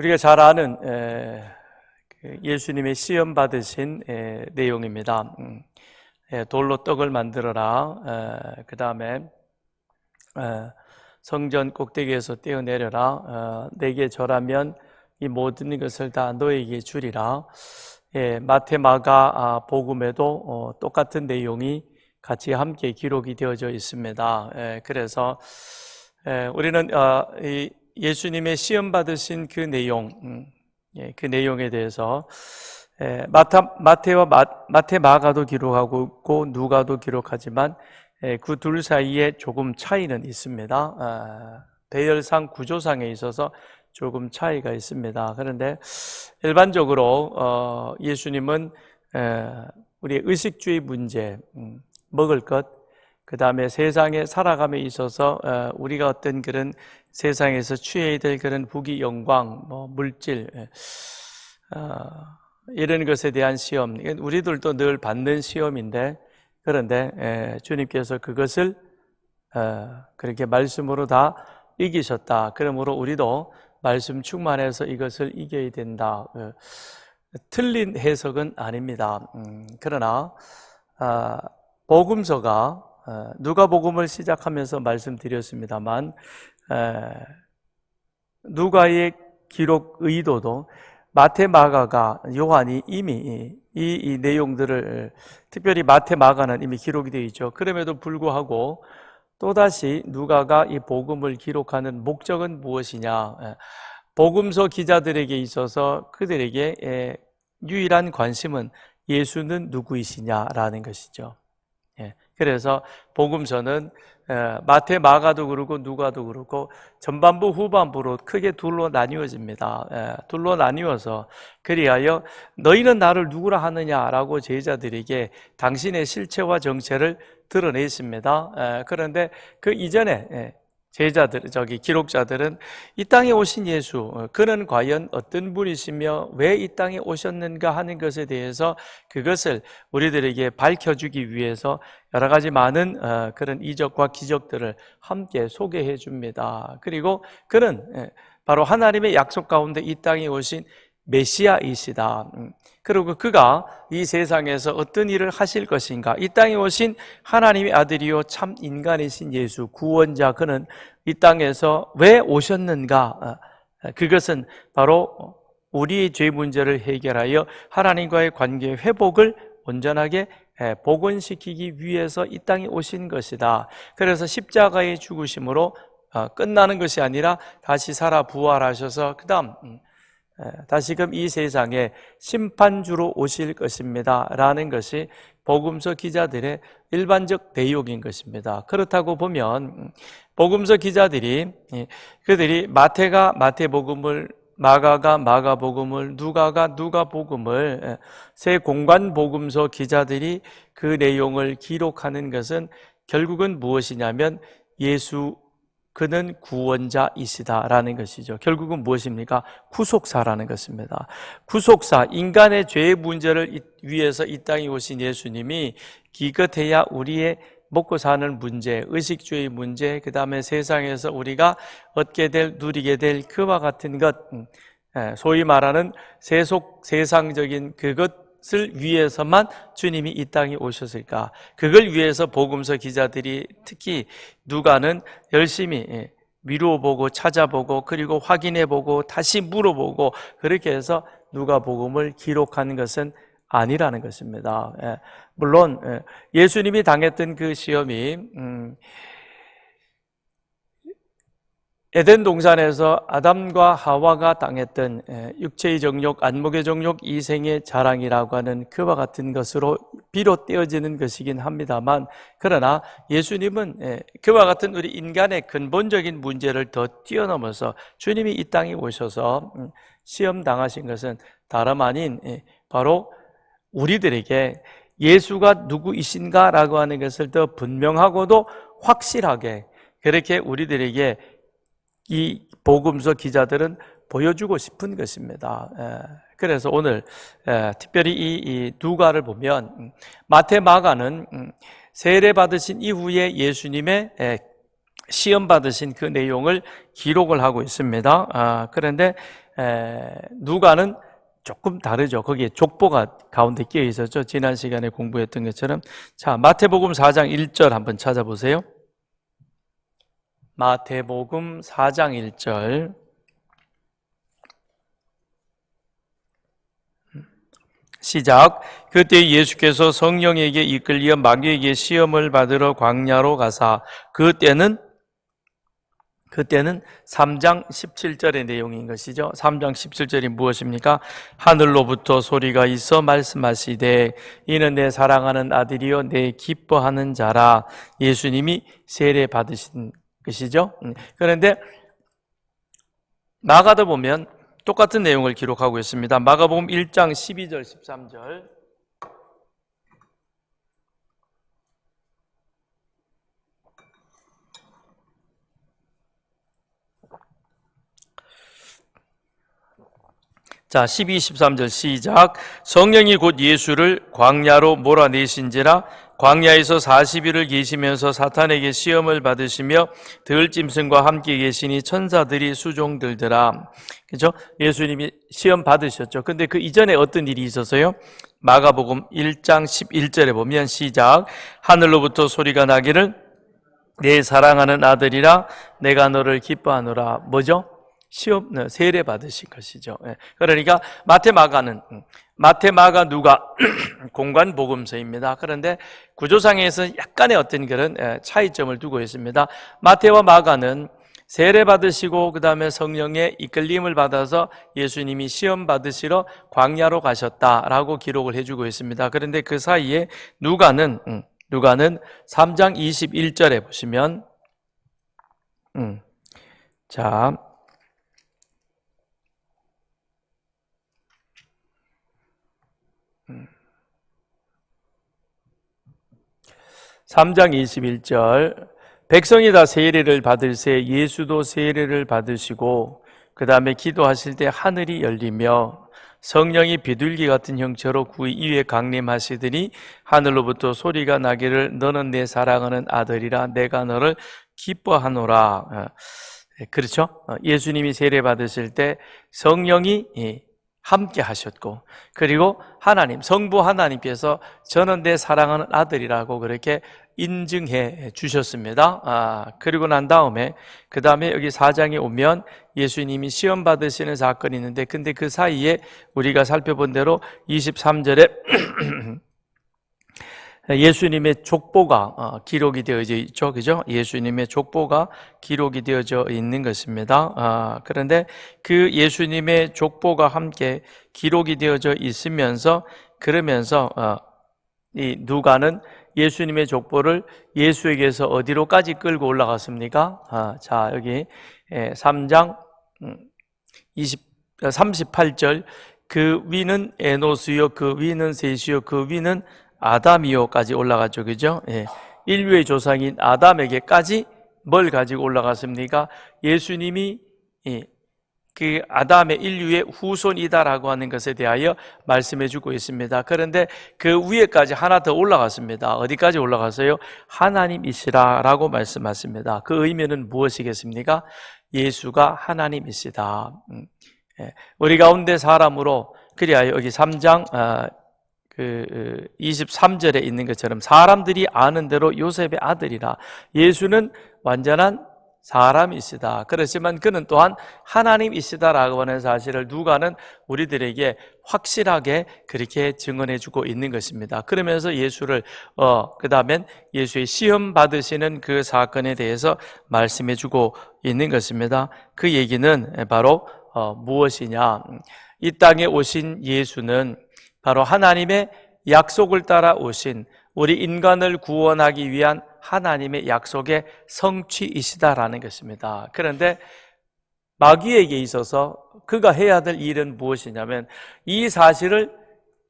우리가 잘 아는 예수님의 시험 받으신 내용입니다. 돌로 떡을 만들어라. 그 다음에 성전 꼭대기에서 뛰어내려라. 내게 절하면 이 모든 것을 다 너에게 주리라. 마태, 마가 복음에도 똑같은 내용이 같이 함께 기록이 되어져 있습니다. 그래서 우리는 예수님의 시험 받으신 그 내용, 그 내용에 대해서 마태, 마가도 기록하고 있고 누가도 기록하지만 그 둘 사이에 조금 차이는 있습니다. 배열상 구조상에 있어서 조금 차이가 있습니다. 그런데 일반적으로 예수님은 우리의 의식주의 문제, 먹을 것, 그 다음에 세상에 살아감에 있어서 우리가 어떤 그런 세상에서 취해야 될 그런 부귀 영광, 물질, 이런 것에 대한 시험, 우리들도 늘 받는 시험인데, 그런데 주님께서 그것을 그렇게 말씀으로 다 이기셨다. 그러므로 우리도 말씀 충만해서 이것을 이겨야 된다. 틀린 해석은 아닙니다. 그러나 복음서가 누가복음을 시작하면서 말씀드렸습니다만 누가의 기록 의도도 마태, 마가가, 요한이 이미 이 내용들을, 특별히 마태, 마가는 이미 기록이 되어 있죠. 그럼에도 불구하고 또다시 누가가 이 복음을 기록하는 목적은 무엇이냐? 복음서 기자들에게 있어서 그들에게 유일한 관심은 예수는 누구이시냐라는 것이죠. 그래서 복음서는 마태, 마가도 그렇고 누가도 그렇고 전반부, 후반부로 크게 둘로 나뉘어집니다. 둘로 나뉘어서 그리하여 너희는 나를 누구라 하느냐라고 제자들에게 당신의 실체와 정체를 드러냈습니다. 그런데 그 이전에 기록자들은 이 땅에 오신 예수, 그는 과연 어떤 분이시며 왜 이 땅에 오셨는가 하는 것에 대해서 그것을 우리들에게 밝혀주기 위해서 여러 가지 많은 그런 이적과 기적들을 함께 소개해 줍니다. 그리고 그는 바로 하나님의 약속 가운데 이 땅에 오신 메시아이시다. 그리고 그가 이 세상에서 어떤 일을 하실 것인가, 이 땅에 오신 하나님의 아들이요 참 인간이신 예수 구원자, 그는 이 땅에서 왜 오셨는가, 그것은 바로 우리의 죄 문제를 해결하여 하나님과의 관계의 회복을 온전하게 복원시키기 위해서 이 땅에 오신 것이다. 그래서 십자가의 죽으심으로 끝나는 것이 아니라 다시 살아 부활하셔서 그 다음 다시금 이 세상에 심판주로 오실 것입니다 라는 것이 복음서 기자들의 일반적 내용인 것입니다. 그렇다고 보면 복음서 기자들이, 그들이 마태가 마태복음을, 마가가 마가복음을, 누가가 누가복음을, 세 공관 복음서 기자들이 그 내용을 기록하는 것은 결국은 무엇이냐면 예수, 그는 구원자이시다라는 것이죠. 결국은 무엇입니까? 구속사라는 것입니다. 구속사, 인간의 죄의 문제를 위해서 이 땅에 오신 예수님이 기껏해야 우리의 먹고 사는 문제, 의식주의 문제, 그 다음에 세상에서 우리가 얻게 될, 누리게 될 그와 같은 것, 소위 말하는 세상적인 그것을 위해서만 주님이 이 땅에 오셨을까? 그걸 위해서 복음서 기자들이, 특히 누가는 열심히 미루어보고 찾아보고 그리고 확인해보고 다시 물어보고 그렇게 해서 누가복음을 기록하는 것은 아니라는 것입니다. 물론 예수님이 당했던 그 시험이 에덴 동산에서 아담과 하와가 당했던 육체의 정욕, 안목의 정욕, 이생의 자랑이라고 하는 그와 같은 것으로 비롯되어지는 것이긴 합니다만, 그러나 예수님은 그와 같은 우리 인간의 근본적인 문제를 더 뛰어넘어서 주님이 이 땅에 오셔서 시험 당하신 것은 다름 아닌 바로 우리들에게 예수가 누구이신가라고 하는 것을 더 분명하고도 확실하게 그렇게 우리들에게 이 복음서 기자들은 보여주고 싶은 것입니다. 그래서 오늘 특별히 이 누가를 보면 마태, 마가는 세례 받으신 이후에 예수님의 시험 받으신 그 내용을 기록을 하고 있습니다. 그런데 누가는 조금 다르죠. 거기에 족보가 가운데 끼어 있었죠. 지난 시간에 공부했던 것처럼. 자, 마태복음 4장 1절 한번 찾아보세요. 마태복음 4장 1절. 시작. 그때 예수께서 성령에게 이끌려 마귀에게 시험을 받으러 광야로 가사 그때는 3장 17절의 내용인 것이죠. 3장 17절이 무엇입니까? 하늘로부터 소리가 있어 말씀하시되 이는 내 사랑하는 아들이요 내 기뻐하는 자라. 예수님이 세례 받으신 것이죠. 그런데 마가도 보면 똑같은 내용을 기록하고 있습니다. 마가복음 1장 12절 13절. 자, 12, 13절 시작. 성령이 곧 예수를 광야로 몰아내신지라 광야에서 40일을 계시면서 사탄에게 시험을 받으시며 들짐승과 함께 계시니 천사들이 수종들더라. 그죠? 예수님이 시험 받으셨죠. 근데 그 이전에 어떤 일이 있었어요? 마가복음 1장 11절에 보면 시작. 하늘로부터 소리가 나기를 내 사랑하는 아들이라 내가 너를 기뻐하노라. 뭐죠? 시험, 세례 받으신 것이죠. 그러니까 마태, 마가, 누가 공간 복음서입니다. 그런데 구조상에서 약간의 어떤 그런 차이점을 두고 있습니다. 마태와 마가는 세례 받으시고 그 다음에 성령의 이끌림을 받아서 예수님이 시험 받으시러 광야로 가셨다라고 기록을 해주고 있습니다. 그런데 그 사이에 누가는 3장 21절에 보시면 자 3장 21절 백성이 다 세례를 받을새 예수도 세례를 받으시고 그 다음에 기도하실 때 하늘이 열리며 성령이 비둘기 같은 형체로 그 위에 강림하시더니 하늘로부터 소리가 나기를 너는 내 사랑하는 아들이라 내가 너를 기뻐하노라. 그렇죠? 예수님이 세례 받으실 때 성령이 함께 하셨고 그리고 하나님, 성부 하나님께서 저는 내 사랑하는 아들이라고 그렇게 인증해 주셨습니다. 그리고 난 다음에 그 다음에 여기 4장에 오면 예수님이 시험 받으시는 사건이 있는데 근데 그 사이에 우리가 살펴본 대로 23절에 예수님의 족보가 기록이 되어져 있죠. 그죠? 예수님의 족보가 기록이 되어져 있는 것입니다. 그런데 그 예수님의 족보가 함께 기록이 되어져 있으면서 그러면서 이 누가는 예수님의 족보를 예수에게서 어디로까지 끌고 올라갔습니까? 자, 여기 3장 38절 그 위는 에노스요 그 위는 셋이요 그 위는 아담이요까지 올라갔죠. 그죠? 인류의 조상인 아담에게까지 뭘 가지고 올라갔습니까? 예수님이 그 아담의 인류의 후손이다라고 하는 것에 대하여 말씀해 주고 있습니다. 그런데 그 위에까지 하나 더 올라갔습니다. 어디까지 올라갔어요? 하나님이시라라고 말씀하십니다. 그 의미는 무엇이겠습니까? 예수가 하나님이시다. 우리 가운데 사람으로 그래야 여기 3장 23절에 있는 것처럼 사람들이 아는 대로 요셉의 아들이라. 예수는 완전한 사람이시다. 그렇지만 그는 또한 하나님이시다라고 하는 사실을 누가는 우리들에게 확실하게 그렇게 증언해주고 있는 것입니다. 그러면서 예수를 그 다음엔 예수의 시험 받으시는 그 사건에 대해서 말씀해주고 있는 것입니다. 그 얘기는 바로 무엇이냐? 이 땅에 오신 예수는 바로 하나님의 약속을 따라 오신 우리 인간을 구원하기 위한 하나님의 약속의 성취이시다라는 것입니다. 그런데 마귀에게 있어서 그가 해야 될 일은 무엇이냐면 이 사실을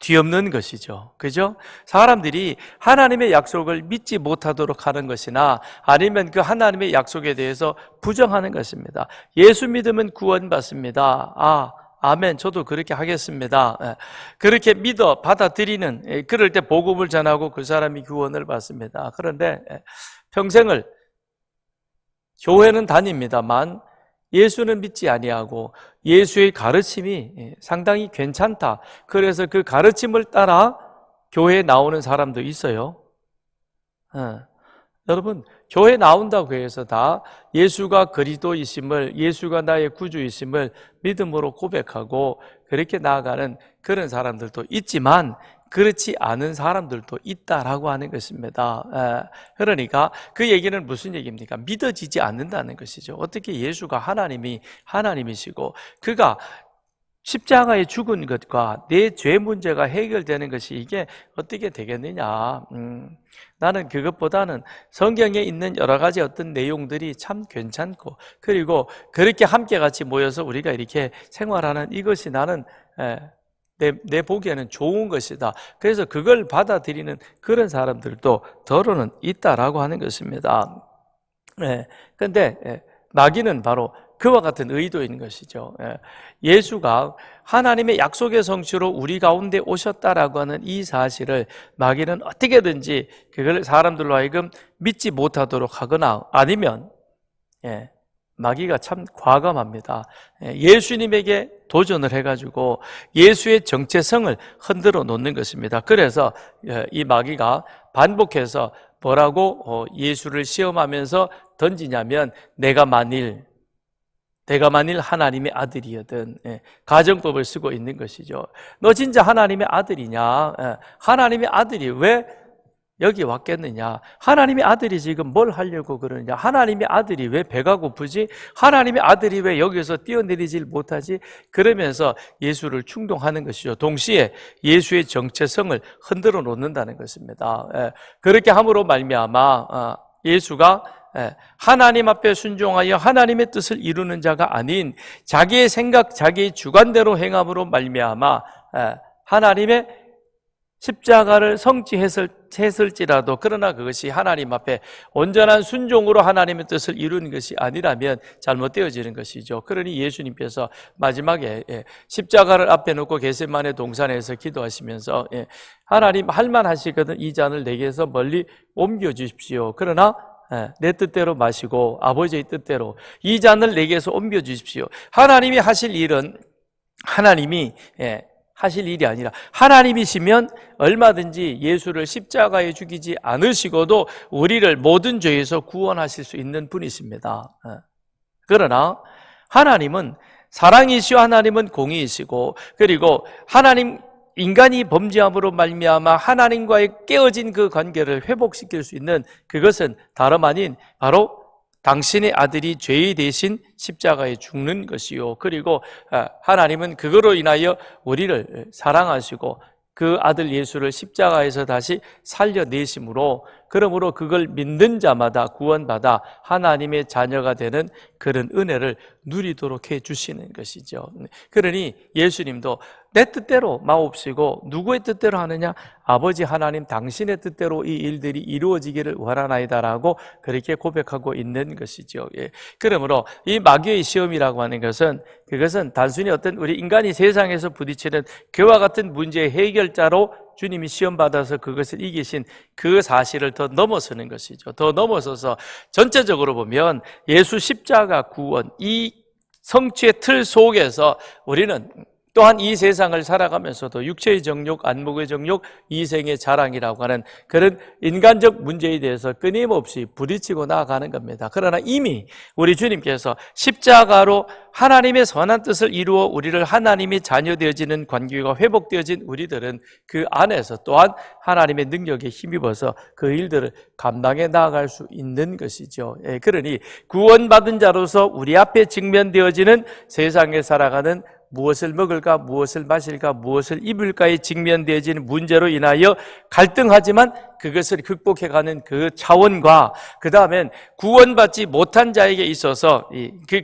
뒤엎는 것이죠. 그죠? 사람들이 하나님의 약속을 믿지 못하도록 하는 것이나 아니면 그 하나님의 약속에 대해서 부정하는 것입니다. 예수 믿으면 구원받습니다. 아멘. 저도 그렇게 하겠습니다. 그렇게 믿어 받아들이는 그럴 때 복음을 전하고 그 사람이 구원을 받습니다. 그런데 평생을 교회는 다닙니다만 예수는 믿지 아니하고 예수의 가르침이 상당히 괜찮다. 그래서 그 가르침을 따라 교회에 나오는 사람도 있어요. 여러분, 교회 나온다고 해서 다 예수가 그리스도이심을, 예수가 나의 구주이심을 믿음으로 고백하고 그렇게 나아가는 그런 사람들도 있지만 그렇지 않은 사람들도 있다라고 하는 것입니다. 그러니까 그 얘기는 무슨 얘기입니까? 믿어지지 않는다는 것이죠. 어떻게 예수가 하나님이시고 그가 십자가에 죽은 것과 내 죄 문제가 해결되는 것이 이게 어떻게 되겠느냐. 나는 그것보다는 성경에 있는 여러 가지 어떤 내용들이 참 괜찮고 그리고 그렇게 함께 같이 모여서 우리가 이렇게 생활하는 이것이 나는 내 보기에는 좋은 것이다. 그래서 그걸 받아들이는 그런 사람들도 더러는 있다라고 하는 것입니다. 그런데 마귀는 바로 그와 같은 의도인 것이죠. 예수가 하나님의 약속의 성취로 우리 가운데 오셨다라고 하는 이 사실을 마귀는 어떻게든지 그걸 사람들로 하여금 믿지 못하도록 하거나 아니면 마귀가 참 과감합니다. 예수님에게 도전을 해가지고 예수의 정체성을 흔들어 놓는 것입니다. 그래서 이 마귀가 반복해서 뭐라고 예수를 시험하면서 던지냐면 내가 만일 하나님의 아들이거든. 가정법을 쓰고 있는 것이죠. 너 진짜 하나님의 아들이냐? 하나님의 아들이 왜 여기 왔겠느냐? 하나님의 아들이 지금 뭘 하려고 그러느냐? 하나님의 아들이 왜 배가 고프지? 하나님의 아들이 왜 여기서 뛰어내리질 못하지? 그러면서 예수를 충동하는 것이죠. 동시에 예수의 정체성을 흔들어 놓는다는 것입니다. 그렇게 함으로 말미암아 예수가 하나님 앞에 순종하여 하나님의 뜻을 이루는 자가 아닌 자기의 생각, 자기의 주관대로 행함으로 말미암아 하나님의 십자가를 성취했을지라도 그러나 그것이 하나님 앞에 온전한 순종으로 하나님의 뜻을 이루는 것이 아니라면 잘못되어지는 것이죠. 그러니 예수님께서 마지막에 십자가를 앞에 놓고 겟세마네 동산에서 기도하시면서 하나님 할만하시거든 이 잔을 내게서 멀리 옮겨주십시오. 그러나 내 뜻대로 마시고 아버지의 뜻대로 이 잔을 내게서 옮겨주십시오. 하나님이 하실 일은 하나님이 하실 일이 아니라 하나님이시면 얼마든지 예수를 십자가에 죽이지 않으시고도 우리를 모든 죄에서 구원하실 수 있는 분이십니다. 그러나 하나님은 사랑이시오 하나님은 공의이시고 그리고 인간이 범죄함으로 말미암아 하나님과의 깨어진 그 관계를 회복시킬 수 있는 그것은 다름 아닌 바로 당신의 아들이 죄의 대신 십자가에 죽는 것이요. 그리고 하나님은 그거로 인하여 우리를 사랑하시고 그 아들 예수를 십자가에서 다시 살려내심으로 그러므로 그걸 믿는 자마다 구원받아 하나님의 자녀가 되는 그런 은혜를 누리도록 해주시는 것이죠. 그러니 예수님도 내 뜻대로 마옵시고 누구의 뜻대로 하느냐? 아버지 하나님 당신의 뜻대로 이 일들이 이루어지기를 원하나이다라고 그렇게 고백하고 있는 것이죠. 그러므로 이 마귀의 시험이라고 하는 것은 그것은 단순히 어떤 우리 인간이 세상에서 부딪히는 그와 같은 문제의 해결자로 주님이 시험받아서 그것을 이기신 그 사실을 더 넘어서는 것이죠. 더 넘어서서 전체적으로 보면 예수 십자가 구원 이 성취의 틀 속에서 우리는 또한 이 세상을 살아가면서도 육체의 정욕, 안목의 정욕, 이생의 자랑이라고 하는 그런 인간적 문제에 대해서 끊임없이 부딪히고 나아가는 겁니다. 그러나 이미 우리 주님께서 십자가로 하나님의 선한 뜻을 이루어 우리를 하나님의 자녀 되어지는 관계가 회복되어진 우리들은 그 안에서 또한 하나님의 능력에 힘입어서 그 일들을 감당해 나아갈 수 있는 것이죠. 그러니 구원받은 자로서 우리 앞에 직면되어지는 세상에 살아가는 무엇을 먹을까, 무엇을 마실까, 무엇을 입을까에 직면되어지는 문제로 인하여 갈등하지만 그것을 극복해가는 그 차원과 그 다음엔 구원받지 못한 자에게 있어서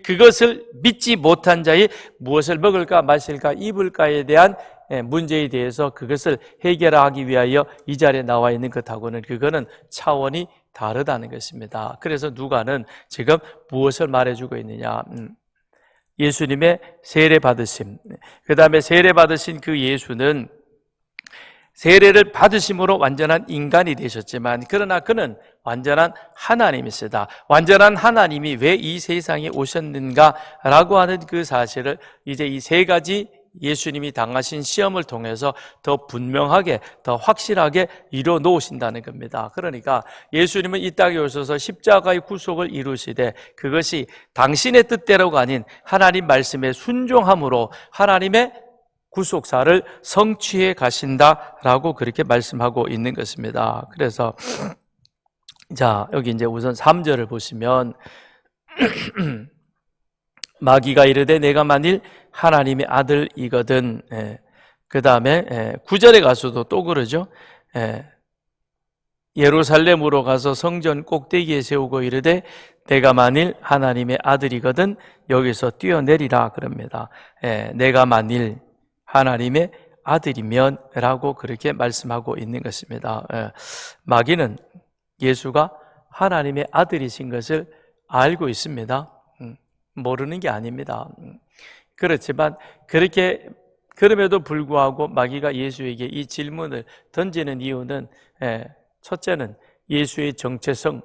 그것을 믿지 못한 자의 무엇을 먹을까, 마실까, 입을까에 대한 문제에 대해서 그것을 해결하기 위하여 이 자리에 나와 있는 것하고는 그거는 차원이 다르다는 것입니다. 그래서 누가는 지금 무엇을 말해주고 있느냐? 예수님의 세례 받으심, 그 다음에 세례 받으신 그 예수는 세례를 받으심으로 완전한 인간이 되셨지만 그러나 그는 완전한 하나님이시다. 완전한 하나님이 왜 이 세상에 오셨는가라고 하는 그 사실을 이제 이 세 가지 예수님이 당하신 시험을 통해서 더 분명하게, 더 확실하게 이뤄 놓으신다는 겁니다. 그러니까 예수님은 이 땅에 오셔서 십자가의 구속을 이루시되 그것이 당신의 뜻대로가 아닌 하나님 말씀에 순종함으로 하나님의 구속사를 성취해 가신다라고 그렇게 말씀하고 있는 것입니다. 그래서 자, 여기 이제 우선 3절을 보시면 마귀가 이르되 내가 만일 하나님의 아들이거든. 그 다음에 9절에 가서도 또 그러죠. 예루살렘으로 가서 성전 꼭대기에 세우고 이르되 내가 만일 하나님의 아들이거든 여기서 뛰어내리라 그럽니다. 내가 만일 하나님의 아들이면 라고 그렇게 말씀하고 있는 것입니다. 마귀는 예수가 하나님의 아들이신 것을 알고 있습니다. 모르는 게 아닙니다. 그렇지만 그럼에도 불구하고 마귀가 예수에게 이 질문을 던지는 이유는 첫째는 예수의 정체성,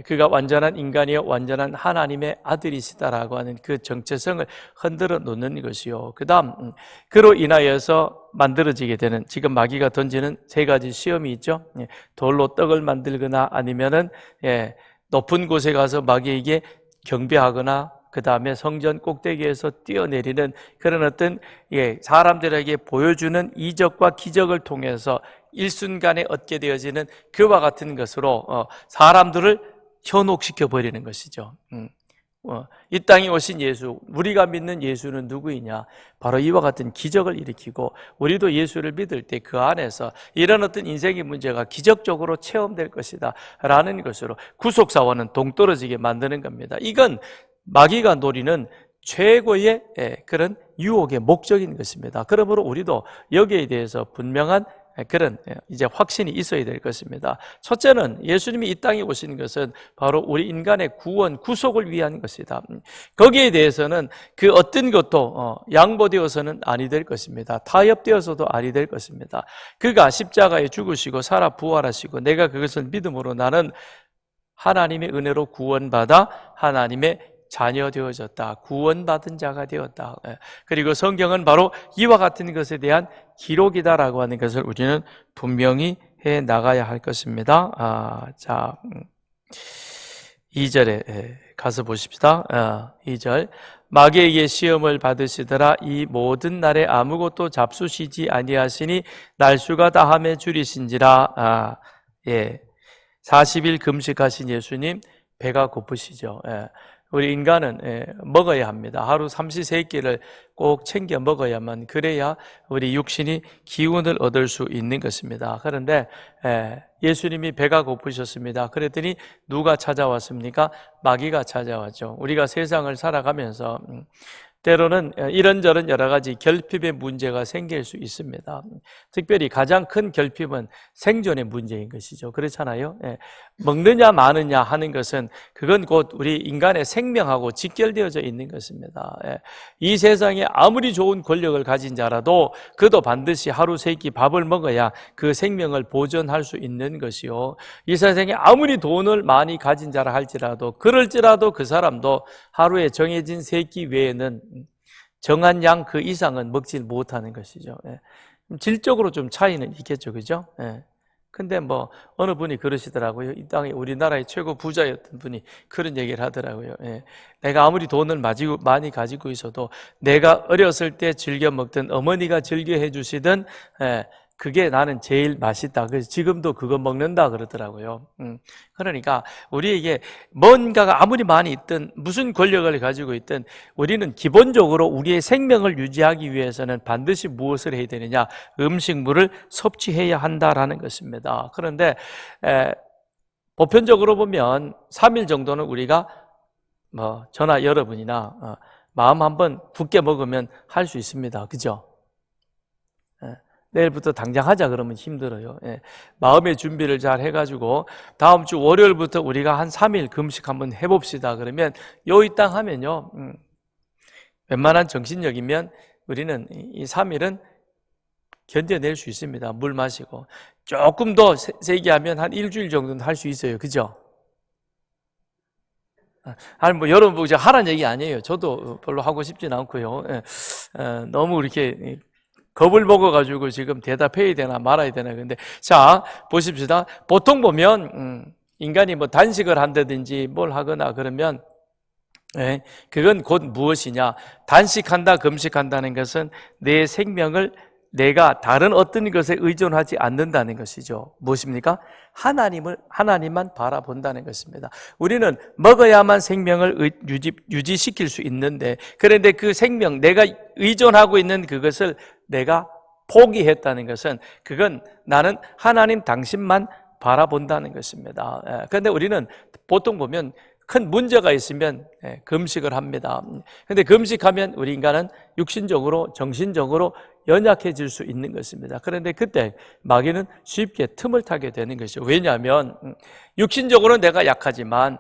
그가 완전한 인간이요 완전한 하나님의 아들이시다라고 하는 그 정체성을 흔들어 놓는 것이요. 그 다음 그로 인하여서 만들어지게 되는 지금 마귀가 던지는 세 가지 시험이 있죠. 돌로 떡을 만들거나 아니면은 높은 곳에 가서 마귀에게 경배하거나 그 다음에 성전 꼭대기에서 뛰어내리는 그런 어떤 사람들에게 보여주는 이적과 기적을 통해서 일순간에 얻게 되어지는 그와 같은 것으로 사람들을 현혹시켜 버리는 것이죠. 이 땅에 오신 예수, 우리가 믿는 예수는 누구이냐? 바로 이와 같은 기적을 일으키고 우리도 예수를 믿을 때 그 안에서 이런 어떤 인생의 문제가 기적적으로 체험될 것이다 라는 것으로 구속사와는 동떨어지게 만드는 겁니다. 이건 마귀가 노리는 최고의 그런 유혹의 목적인 것입니다. 그러므로 우리도 여기에 대해서 분명한 그런 이제 확신이 있어야 될 것입니다. 첫째는 예수님이 이 땅에 오신 것은 바로 우리 인간의 구원, 구속을 위한 것이다. 거기에 대해서는 그 어떤 것도 양보되어서는 아니 될 것입니다. 타협되어서도 아니 될 것입니다. 그가 십자가에 죽으시고 살아 부활하시고 내가 그것을 믿음으로 나는 하나님의 은혜로 구원받아 하나님의 자녀 되어졌다. 구원받은 자가 되었다. 그리고 성경은 바로 이와 같은 것에 대한 기록이다라고 하는 것을 우리는 분명히 해 나가야 할 것입니다. 자, 2절에 가서 보십시다. 2절 마귀에게 시험을 받으시더라. 이 모든 날에 아무것도 잡수시지 아니하시니 날수가 다함에 줄이신지라. 40일 금식하신 예수님 배가 고프시죠. 우리 인간은 먹어야 합니다. 하루 삼시세끼를 꼭 챙겨 먹어야만 그래야 우리 육신이 기운을 얻을 수 있는 것입니다. 그런데 예수님이 배가 고프셨습니다. 그랬더니 누가 찾아왔습니까? 마귀가 찾아왔죠. 우리가 세상을 살아가면서 때로는 이런저런 여러 가지 결핍의 문제가 생길 수 있습니다. 특별히 가장 큰 결핍은 생존의 문제인 것이죠. 그렇잖아요. 먹느냐 마느냐 하는 것은 그건 곧 우리 인간의 생명하고 직결되어져 있는 것입니다. 이 세상에 아무리 좋은 권력을 가진 자라도 그도 반드시 하루 세 끼 밥을 먹어야 그 생명을 보존할 수 있는 것이요. 이 세상에 아무리 돈을 많이 가진 자라 할지라도 그럴지라도 그 사람도 하루에 정해진 세 끼 외에는 정한 양 그 이상은 먹지 못하는 것이죠. 질적으로 좀 차이는 있겠죠, 그죠? 근데 뭐 어느 분이 그러시더라고요. 이 땅에 우리나라의 최고 부자였던 분이 그런 얘기를 하더라고요. 내가 아무리 돈을 많이 가지고 있어도 내가 어렸을 때 즐겨 먹던 어머니가 즐겨 해주시던 그게 나는 제일 맛있다. 그래서 지금도 그거 먹는다 그러더라고요. 그러니까 우리에게 뭔가가 아무리 많이 있든 무슨 권력을 가지고 있든 우리는 기본적으로 우리의 생명을 유지하기 위해서는 반드시 무엇을 해야 되느냐? 음식물을 섭취해야 한다라는 것입니다. 그런데 보편적으로 보면 3일 정도는 우리가 뭐 저나 여러분이나 마음 한번 굳게 먹으면 할 수 있습니다. 그죠? 내일부터 당장 하자 그러면 힘들어요. 마음의 준비를 잘 해가지고 다음 주 월요일부터 우리가 한 3일 금식 한번 해봅시다 그러면 요 이 땅 하면요 웬만한 정신력이면 우리는 이 3일은 견뎌낼 수 있습니다. 물 마시고. 조금 더 세게 하면 한 일주일 정도는 할 수 있어요. 그죠? 아니, 뭐, 여러분 보고 하라는 얘기 아니에요. 저도 별로 하고 싶진 않고요. 너무 이렇게 겁을 먹어가지고 지금 대답해야 되나 말아야 되나. 근데, 자, 보십시다. 보통 보면, 인간이 뭐 단식을 한다든지 뭘 하거나 그러면, 그건 곧 무엇이냐. 단식한다, 금식한다는 것은 내 생명을 내가 다른 어떤 것에 의존하지 않는다는 것이죠. 무엇입니까? 하나님만 바라본다는 것입니다. 우리는 먹어야만 생명을 유지시킬 수 있는데, 그런데 그 생명, 내가 의존하고 있는 그것을 내가 포기했다는 것은, 그건 나는 하나님 당신만 바라본다는 것입니다. 그런데 우리는 보통 보면 큰 문제가 있으면 금식을 합니다. 그런데 금식하면 우리 인간은 육신적으로, 정신적으로 연약해질 수 있는 것입니다. 그런데 그때 마귀는 쉽게 틈을 타게 되는 것이죠. 왜냐하면 육신적으로는 내가 약하지만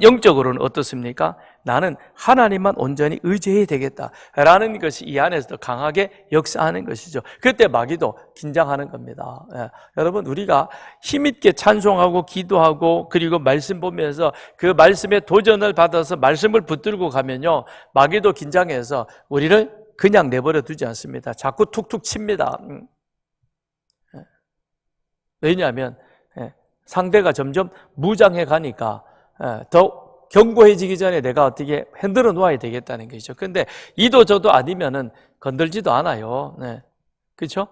영적으로는 어떻습니까? 나는 하나님만 온전히 의지해야 되겠다라는 것이 이 안에서 강하게 역사하는 것이죠. 그때 마귀도 긴장하는 겁니다. 여러분, 우리가 힘있게 찬송하고 기도하고 그리고 말씀 보면서 그 말씀에 도전을 받아서 말씀을 붙들고 가면요, 마귀도 긴장해서 우리를 그냥 내버려 두지 않습니다. 자꾸 툭툭 칩니다. 왜냐하면 상대가 점점 무장해 가니까 더 견고해지기 전에 내가 어떻게 흔들어 놓아야 되겠다는 것이죠. 근데 이도 저도 아니면은 건들지도 않아요. 그렇죠?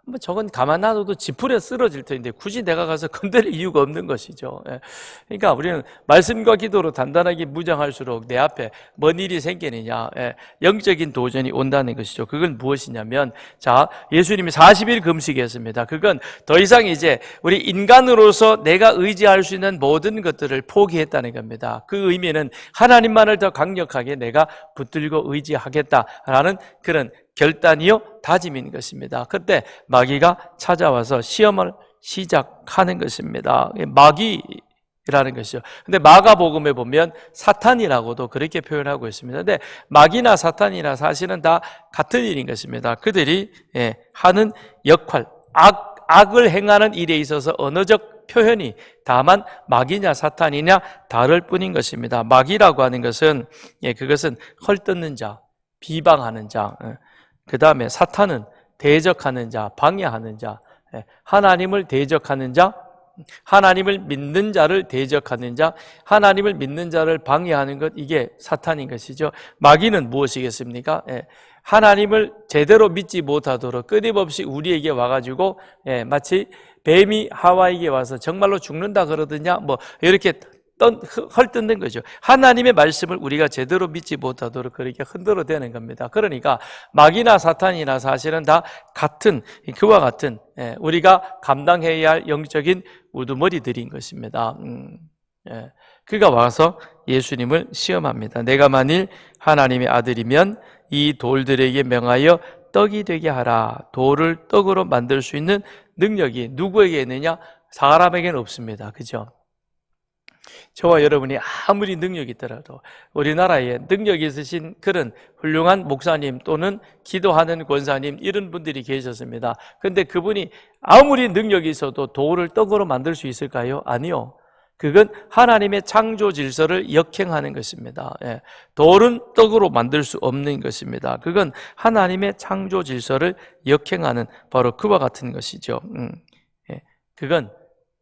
뭐 저건 가만 놔둬도 지푸려 쓰러질 텐데 굳이 내가 가서 건드릴 이유가 없는 것이죠. 그러니까 우리는 말씀과 기도로 단단하게 무장할수록 내 앞에 뭔 일이 생기느냐, 영적인 도전이 온다는 것이죠. 그건 무엇이냐면, 자, 예수님이 40일 금식했습니다. 그건 더 이상 이제 우리 인간으로서 내가 의지할 수 있는 모든 것들을 포기했다는 겁니다. 그 의미는 하나님만을 더 강력하게 내가 붙들고 의지하겠다라는 그런 결단이요, 다짐인 것입니다. 그때 마귀가 찾아와서 시험을 시작하는 것입니다. 마귀라는 것이죠. 근데 마가복음에 보면 사탄이라고도 그렇게 표현하고 있습니다. 근데 마귀나 사탄이나 사실은 다 같은 일인 것입니다. 그들이 하는 역할, 악을 행하는 일에 있어서 언어적 표현이 다만 마귀냐 사탄이냐 다를 뿐인 것입니다. 마귀라고 하는 것은 그것은 헐뜯는 자, 비방하는 자, 그 다음에 사탄은 대적하는 자, 방해하는 자, 하나님을 대적하는 자, 하나님을 믿는 자를 대적하는 자, 하나님을 믿는 자를 방해하는 것, 이게 사탄인 것이죠. 마귀는 무엇이겠습니까? 하나님을 제대로 믿지 못하도록 끊임없이 우리에게 와가지고 마치 뱀이 하와에게 와서 정말로 죽는다 그러더냐, 뭐 이렇게 헐뜯는 거죠. 하나님의 말씀을 우리가 제대로 믿지 못하도록 그렇게 흔들어대는 겁니다. 그러니까 마귀나 사탄이나 사실은 다 같은, 그와 같은 우리가 감당해야 할 영적인 우두머리들인 것입니다. 그가 와서 예수님을 시험합니다. 내가 만일 하나님의 아들이면 이 돌들에게 명하여 떡이 되게 하라. 돌을 떡으로 만들 수 있는 능력이 누구에게 있느냐? 사람에게는 없습니다. 그죠? 저와 여러분이 아무리 능력이 있더라도 우리나라에 능력이 있으신 그런 훌륭한 목사님 또는 기도하는 권사님 이런 분들이 계셨습니다. 그런데 그분이 아무리 능력이 있어도 돌을 떡으로 만들 수 있을까요? 아니요. 그건 하나님의 창조 질서를 역행하는 것입니다. 돌은 떡으로 만들 수 없는 것입니다. 그건 하나님의 창조 질서를 역행하는 바로 그와 같은 것이죠. 그건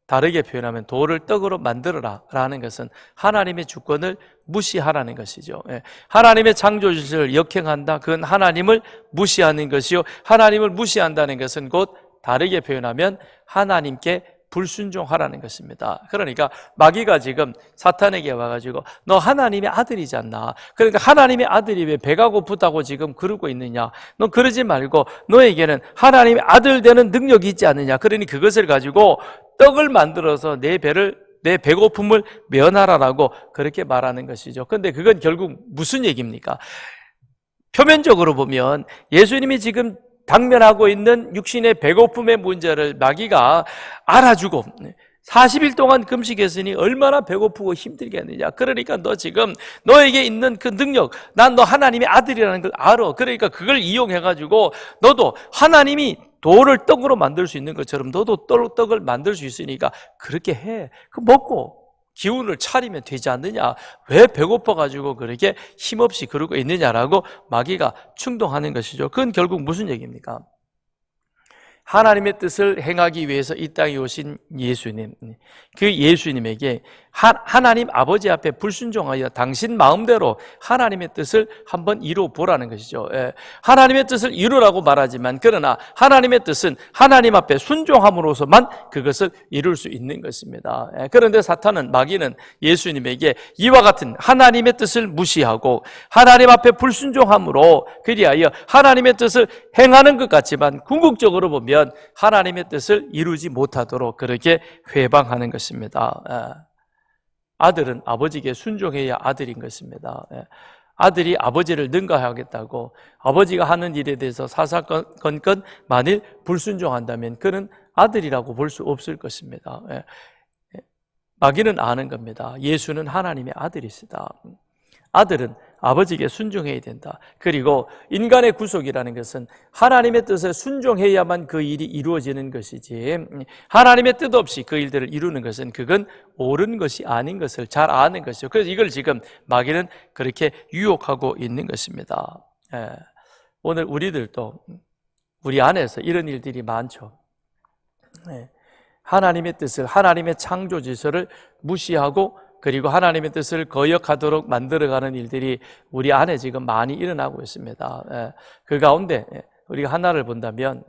다르게 표현하면 돌을 떡으로 만들어라 라는 것은 하나님의 주권을 무시하라는 것이죠. 하나님의 창조 질서를 역행한다. 그건 하나님을 무시하는 것이요, 하나님을 무시한다는 것은 곧 다르게 표현하면 하나님께 불순종하라는 것입니다. 그러니까 마귀가 지금 사탄에게 와가지고 너 하나님의 아들이지 않나? 그러니까 하나님의 아들이 왜 배가 고프다고 지금 그러고 있느냐? 너 그러지 말고 너에게는 하나님의 아들 되는 능력이 있지 않느냐? 그러니 그것을 가지고 떡을 만들어서 내 배고픔을 면하라라고 그렇게 말하는 것이죠. 그런데 그건 결국 무슨 얘기입니까? 표면적으로 보면 예수님이 지금 당면하고 있는 육신의 배고픔의 문제를 마귀가 알아주고 40일 동안 금식했으니 얼마나 배고프고 힘들겠느냐. 그러니까 너 지금 너에게 있는 그 능력, 난 너 하나님의 아들이라는 걸 알아. 그러니까 그걸 이용해가지고 너도 하나님이 돌을 떡으로 만들 수 있는 것처럼 너도 떡을 만들 수 있으니까 그렇게 해. 그 먹고 기운을 차리면 되지 않느냐. 왜 배고파가지고 그렇게 힘없이 그러고 있느냐라고 마귀가 충동하는 것이죠. 그건 결국 무슨 얘기입니까? 하나님의 뜻을 행하기 위해서 이 땅에 오신 예수님, 그 예수님에게 하나님 아버지 앞에 불순종하여 당신 마음대로 하나님의 뜻을 한번 이루어 보라는 것이죠. 하나님의 뜻을 이루라고 말하지만 그러나 하나님의 뜻은 하나님 앞에 순종함으로서만 그것을 이룰 수 있는 것입니다. 그런데 사탄은, 마귀는 예수님에게 이와 같은 하나님의 뜻을 무시하고 하나님 앞에 불순종함으로 그리하여 하나님의 뜻을 행하는 것 같지만 궁극적으로 보면 하나님의 뜻을 이루지 못하도록 그렇게 회방하는 것입니다. 아들은 아버지에게 순종해야 아들인 것입니다. 아들이 아버지를 능가하겠다고 아버지가 하는 일에 대해서 사사건건 만일 불순종한다면 그는 아들이라고 볼 수 없을 것입니다. 마귀는 아는 겁니다. 예수는 하나님의 아들이시다. 아들은 아버지에게 순종해야 된다. 그리고 인간의 구속이라는 것은 하나님의 뜻에 순종해야만 그 일이 이루어지는 것이지 하나님의 뜻 없이 그 일들을 이루는 것은 그건 옳은 것이 아닌 것을 잘 아는 것이죠. 그래서 이걸 지금 마귀는 그렇게 유혹하고 있는 것입니다. 오늘 우리들도 우리 안에서 이런 일들이 많죠. 하나님의 뜻을, 하나님의 창조 질서를 무시하고 그리고 하나님의 뜻을 거역하도록 만들어가는 일들이 우리 안에 지금 많이 일어나고 있습니다. 그 가운데 우리가 하나를 본다면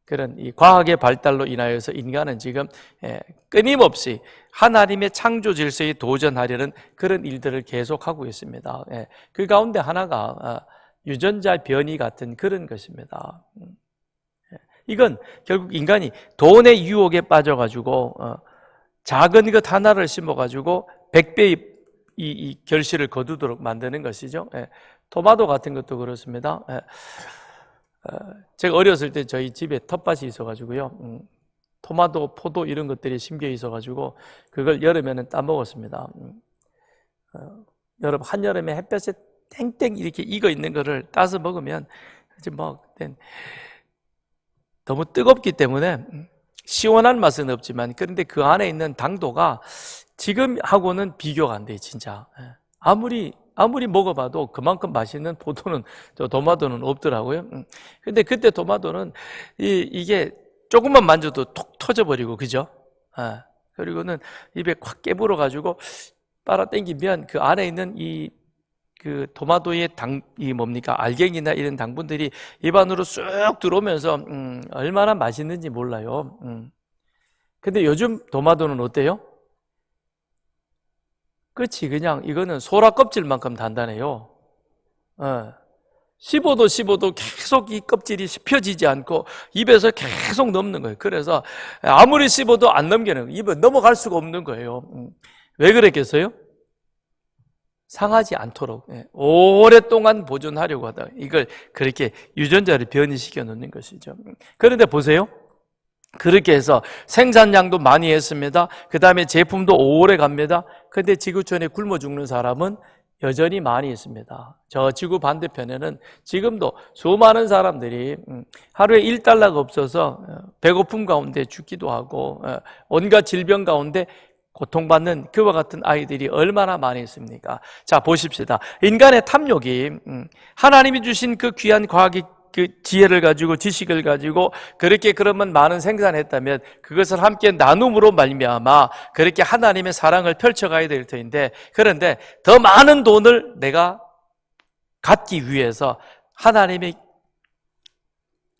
그런 이 과학의 발달로 인하여서 인간은 지금 끊임없이 하나님의 창조 질서에 도전하려는 그런 일들을 계속하고 있습니다. 그 가운데 하나가 유전자 변이 같은 그런 것입니다. 이건 결국 인간이 돈의 유혹에 빠져가지고 작은 것 하나를 심어가지고 100배의 이 결실을 거두도록 만드는 것이죠. 토마토 같은 것도 그렇습니다. 제가 어렸을 때 저희 집에 텃밭이 있어가지고요. 토마토, 포도 이런 것들이 심겨 있어가지고 그걸 여름에는 따먹었습니다. 여러분 한여름에 햇볕에 땡땡 이렇게 익어 있는 거를 따서 먹으면 이제 뭐 너무 뜨겁기 때문에 시원한 맛은 없지만 그런데 그 안에 있는 당도가 지금하고는 비교가 안 돼, 진짜. 아무리 먹어봐도 그만큼 맛있는 토마토는 없더라고요. 근데 그때 토마토는 이게 조금만 만져도 톡 터져버리고, 그죠? 그리고는 입에 콱 깨물어가지고 빨아당기면 그 안에 있는 그 토마토의 알갱이나 이런 당분들이 입 안으로 쑥 들어오면서 얼마나 맛있는지 몰라요. 근데 요즘 토마토는 어때요? 그렇지, 그냥 이거는 소라 껍질만큼 단단해요. 씹어도 계속 이 껍질이 씹혀지지 않고 입에서 계속 넘는 거예요. 그래서 아무리 씹어도 안 넘기는, 입에 넘어갈 수가 없는 거예요. 왜 그랬겠어요? 상하지 않도록 오랫동안 보존하려고 하다 이걸 그렇게 유전자를 변이시켜 놓는 것이죠. 그런데 보세요. 그렇게 해서 생산량도 많이 했습니다. 그 다음에 제품도 오래 갑니다. 근데 지구촌에 굶어 죽는 사람은 여전히 많이 있습니다. 저 지구 반대편에는 지금도 수많은 사람들이 하루에 $1가 없어서 배고픔 가운데 죽기도 하고 온갖 질병 가운데 고통받는 그와 같은 아이들이 얼마나 많이 있습니까? 자, 보십시다. 인간의 탐욕이 하나님이 주신 그 귀한 과학의 그 지혜를 가지고 지식을 가지고 그렇게 그러면 많은 생산했다면 그것을 함께 나눔으로 말미암아 그렇게 하나님의 사랑을 펼쳐가야 될 터인데 그런데 더 많은 돈을 내가 갖기 위해서 하나님의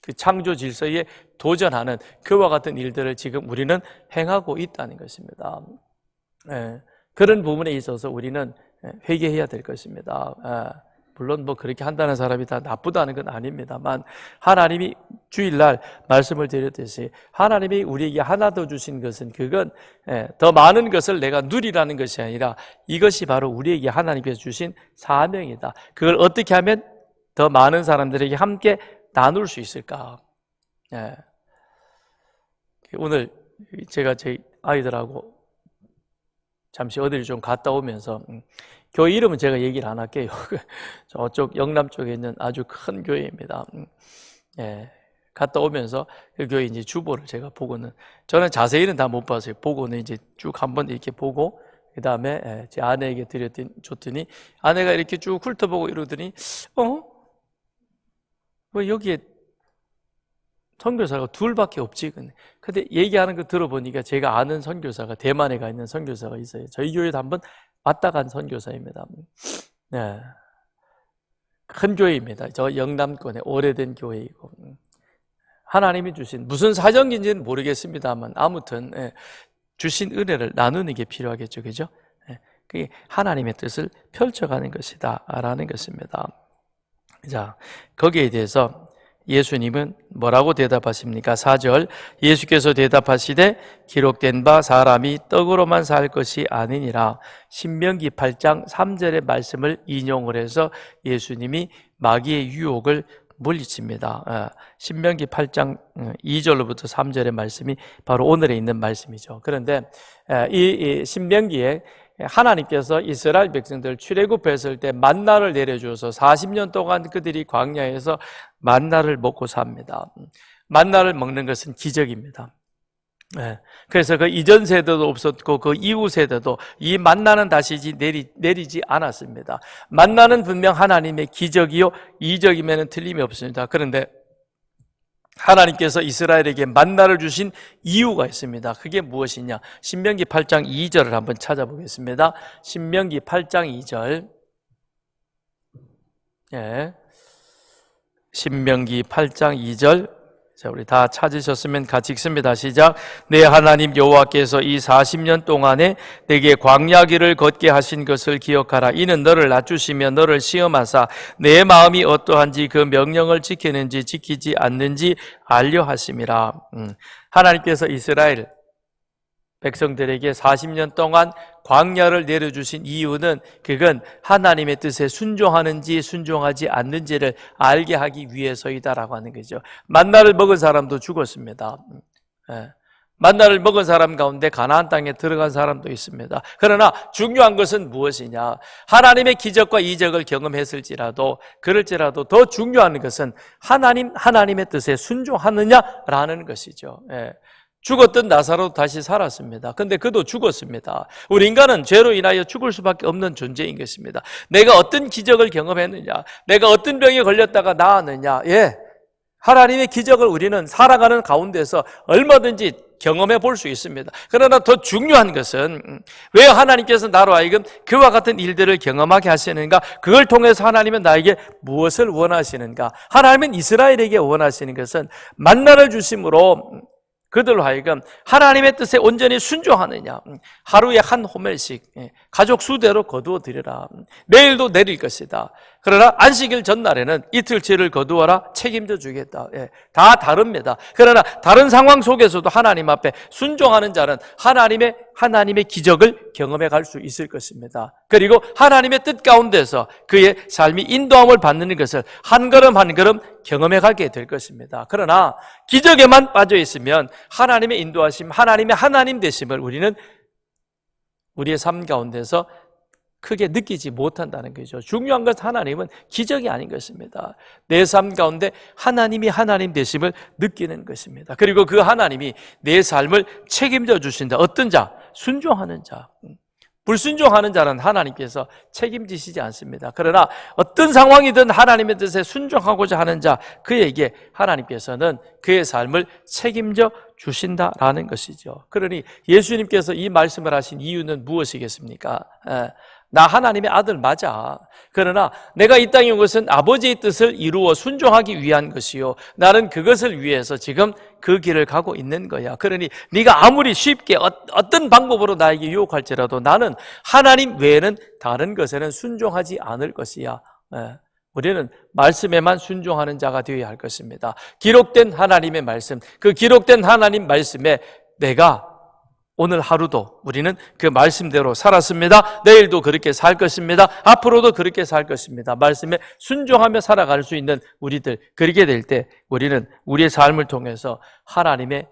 그 창조 질서에 도전하는 그와 같은 일들을 지금 우리는 행하고 있다는 것입니다. 그런 부분에 있어서 우리는 회개해야 될 것입니다. 물론 뭐 그렇게 한다는 사람이 다 나쁘다는 건 아닙니다만 하나님이 주일날 말씀을 드렸듯이 하나님이 우리에게 하나 더 주신 것은 그건 더 많은 것을 내가 누리라는 것이 아니라 이것이 바로 우리에게 하나님께서 주신 사명이다. 그걸 어떻게 하면 더 많은 사람들에게 함께 나눌 수 있을까? 오늘 제가 저희 아이들하고 잠시 어디를 좀 갔다 오면서 교회 이름은 제가 얘기를 안 할게요. 저쪽 영남 쪽에 있는 아주 큰 교회입니다. 예, 갔다 오면서 그 교회 이제 주보를 제가 보고는, 저는 자세히는 다 못 봤어요. 보고는 이제 쭉 한번 이렇게 보고, 그 다음에 제 아내에게 줬더니 아내가 이렇게 쭉 훑어보고 이러더니 왜 여기에 선교사가 둘밖에 없지? 근데 얘기하는 거 들어보니까 제가 아는 선교사가, 대만에 가 있는 선교사가 있어요. 저희 교회도 한번 왔다 간 선교사입니다. 네. 큰 교회입니다. 저 영남권의 오래된 교회이고, 하나님이 주신 무슨 사정인지는 모르겠습니다만 아무튼 주신 은혜를 나누는 게 필요하겠죠, 그죠? 그게 하나님의 뜻을 펼쳐가는 것이다 라는 것입니다. 자, 거기에 대해서 예수님은 뭐라고 대답하십니까? 4절, 예수께서 대답하시되 기록된 바 사람이 떡으로만 살 것이 아니니라. 신명기 8장 3절의 말씀을 인용을 해서 예수님이 마귀의 유혹을 물리칩니다. 신명기 8장 2절로부터 3절의 말씀이 바로 오늘에 있는 말씀이죠. 그런데 이 신명기에 하나님께서 이스라엘 백성들 출애굽했을 때 만나를 내려주어서 40년 동안 그들이 광야에서 만나를 먹고 삽니다. 만나를 먹는 것은 기적입니다. 그래서 그 이전 세대도 없었고 그 이후 세대도 이 만나는 다시 내리지 않았습니다. 만나는 분명 하나님의 기적이요, 이적이면 틀림이 없습니다. 그런데 하나님께서 이스라엘에게 만나를 주신 이유가 있습니다. 그게 무엇이냐? 신명기 8장 2절을 한번 찾아보겠습니다. 신명기 8장 2절. 신명기 8장 2절. 자, 우리 다 찾으셨으면 같이 읽습니다. 시작. 내 하나님 여호와께서 이 40년 동안에 내게 광야길을 걷게 하신 것을 기억하라. 이는 너를 낮추시며 너를 시험하사 내 마음이 어떠한지 그 명령을 지키는지 지키지 않는지 알려 하심이라. 하나님께서 이스라엘 백성들에게 40년 동안 광야를 내려주신 이유는 그건 하나님의 뜻에 순종하는지 순종하지 않는지를 알게 하기 위해서이다라고 하는 거죠. 만나를 먹은 사람도 죽었습니다. 만나를 먹은 사람 가운데 가나안 땅에 들어간 사람도 있습니다. 그러나 중요한 것은 무엇이냐? 하나님의 기적과 이적을 경험했을지라도 그럴지라도 더 중요한 것은 하나님의 뜻에 순종하느냐라는 것이죠. 죽었던 나사로 다시 살았습니다. 근데 그도 죽었습니다. 우리 인간은 죄로 인하여 죽을 수밖에 없는 존재인 것입니다. 내가 어떤 기적을 경험했느냐, 내가 어떤 병에 걸렸다가 나았느냐, 하나님의 기적을 우리는 살아가는 가운데서 얼마든지 경험해 볼 수 있습니다. 그러나 더 중요한 것은 왜 하나님께서 나로 하여금 그와 같은 일들을 경험하게 하시는가? 그걸 통해서 하나님은 나에게 무엇을 원하시는가? 하나님은 이스라엘에게 원하시는 것은 만나를 주심으로 그들로 하여금 하나님의 뜻에 온전히 순종하느냐. 하루에 한 호멜씩 가족 수대로 거두어 드리라. 내일도 내릴 것이다. 그러나 안식일 전날에는 이틀치를 거두어라. 책임져 주겠다. 다 다릅니다. 그러나 다른 상황 속에서도 하나님 앞에 순종하는 자는 하나님의 기적을 경험해 갈 수 있을 것입니다. 그리고 하나님의 뜻 가운데서 그의 삶이 인도함을 받는 것을 한 걸음 한 걸음 경험해 가게 될 것입니다. 그러나 기적에만 빠져 있으면 하나님의 인도하심, 하나님 되심을 우리는 우리의 삶 가운데서 크게 느끼지 못한다는 거죠. 중요한 것은 하나님은 기적이 아닌 것입니다. 내 삶 가운데 하나님이 하나님 되심을 느끼는 것입니다. 그리고 그 하나님이 내 삶을 책임져 주신다. 어떤 자? 순종하는 자. 불순종하는 자는 하나님께서 책임지시지 않습니다. 그러나 어떤 상황이든 하나님의 뜻에 순종하고자 하는 자, 그에게 하나님께서는 그의 삶을 책임져 주신다라는 것이죠. 그러니 예수님께서 이 말씀을 하신 이유는 무엇이겠습니까? 나 하나님의 아들 맞아. 그러나 내가 이 땅에 온 것은 아버지의 뜻을 이루어 순종하기 위한 것이요, 나는 그것을 위해서 지금 그 길을 가고 있는 거야. 그러니 네가 아무리 쉽게 어떤 방법으로 나에게 유혹할지라도 나는 하나님 외에는 다른 것에는 순종하지 않을 것이야. 우리는 말씀에만 순종하는 자가 되어야 할 것입니다. 기록된 하나님의 말씀, 그 기록된 하나님 말씀에 내가 오늘 하루도 우리는 그 말씀대로 살았습니다. 내일도 그렇게 살 것입니다. 앞으로도 그렇게 살 것입니다. 말씀에 순종하며 살아갈 수 있는 우리들, 그렇게 될 때 우리는 우리의 삶을 통해서 하나님의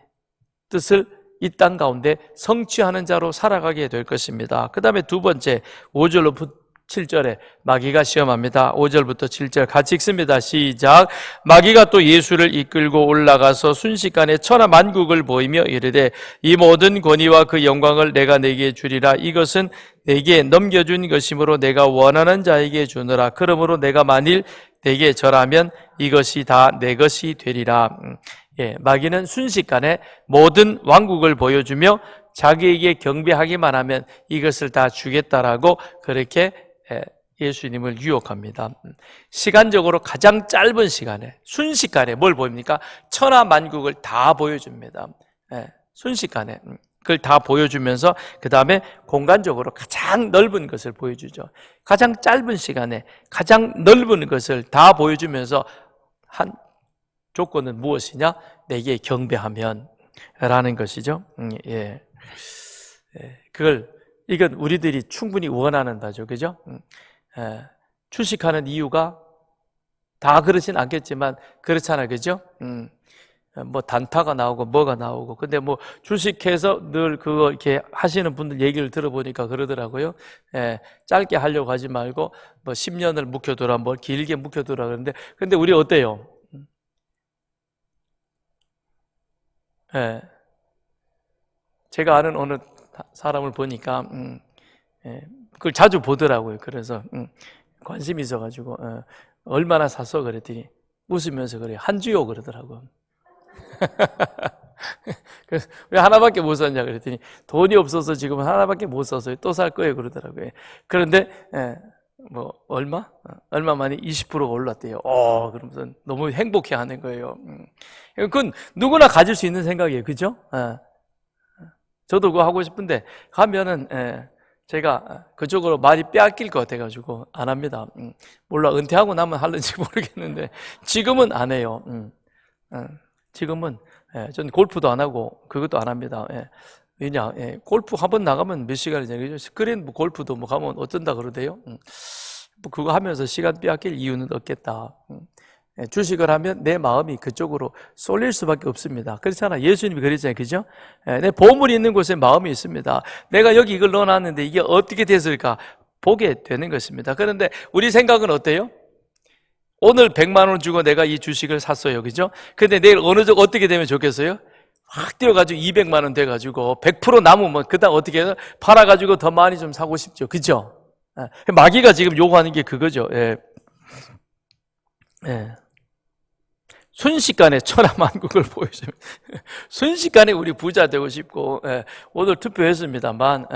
뜻을 이 땅 가운데 성취하는 자로 살아가게 될 것입니다. 그 다음에 두 번째 5절로 7절에 마귀가 시험합니다. 5절부터 7절 같이 읽습니다. 시작. 마귀가 또 예수를 이끌고 올라가서 순식간에 천하만국을 보이며 이르되 이 모든 권위와 그 영광을 내가 네게 주리라. 이것은 내게 넘겨준 것이므로 내가 원하는 자에게 주느라. 그러므로 내가 만일 내게 절하면 이것이 다 내 것이 되리라. 마귀는 순식간에 모든 왕국을 보여주며 자기에게 경배하기만 하면 이것을 다 주겠다라고 그렇게 예수님을 유혹합니다. 시간적으로 가장 짧은 시간에 순식간에 뭘 보입니까? 천하만국을 다 보여줍니다. 순식간에 그걸 다 보여주면서 그 다음에 공간적으로 가장 넓은 것을 보여주죠. 가장 짧은 시간에 가장 넓은 것을 다 보여주면서 한 조건은 무엇이냐? 내게 경배하면 라는 것이죠. 이건 우리들이 충분히 원하는 바죠. 그죠? 주식하는 이유가 다 그렇진 않겠지만 그렇잖아요. 그죠? 뭐 단타가 나오고 뭐가 나오고. 근데 뭐 주식해서 늘 그거 이렇게 하시는 분들 얘기를 들어보니까 그러더라고요. 짧게 하려고 하지 말고 뭐 10년을 묵혀두라, 뭐 길게 묵혀두라 그러는데, 근데 우리 어때요? 제가 아는 어느 사람을 보니까 그걸 자주 보더라고요. 그래서 관심이 있어가지고 얼마나 샀어 그랬더니 웃으면서 그래요. 한 주요 그러더라고요. 그래서 왜 하나밖에 못 샀냐 그랬더니 돈이 없어서 지금 하나밖에 못 사서 또 살 거예요 그러더라고요. 그런데 뭐 얼마 만에 20%가 올랐대요. 그러면서 너무 행복해하는 거예요. 그건 누구나 가질 수 있는 생각이에요. 그죠? 저도 그거 하고 싶은데 가면은 제가 그쪽으로 많이 빼앗길 것 같아가지고 안 합니다. 몰라, 은퇴하고 나면 할는지 모르겠는데 지금은 안 해요. 지금은 전 골프도 안 하고 그것도 안 합니다. 왜냐, 골프 한번 나가면 몇 시간이잖아요. 스크린 뭐 골프도 뭐 가면 어쩐다 그러대요. 뭐 그거 하면서 시간 빼앗길 이유는 없겠다. 주식을 하면 내 마음이 그쪽으로 쏠릴 수밖에 없습니다. 그렇잖아. 예수님이 그랬잖아요. 그죠? 내 보물이 있는 곳에 마음이 있습니다. 내가 여기 이걸 넣어놨는데 이게 어떻게 됐을까 보게 되는 것입니다. 그런데 우리 생각은 어때요? 오늘 100만 원 주고 내가 이 주식을 샀어요. 그죠? 근데 내일 어떻게 되면 좋겠어요? 확 뛰어가지고 200만 원 돼가지고 100% 남으면 그다음 어떻게 해서 팔아가지고 더 많이 좀 사고 싶죠. 그죠? 마귀가 지금 요구하는 게 그거죠. 순식간에 천하만국을 보여주면 순식간에 우리 부자 되고 싶고, 오늘 투표했습니다만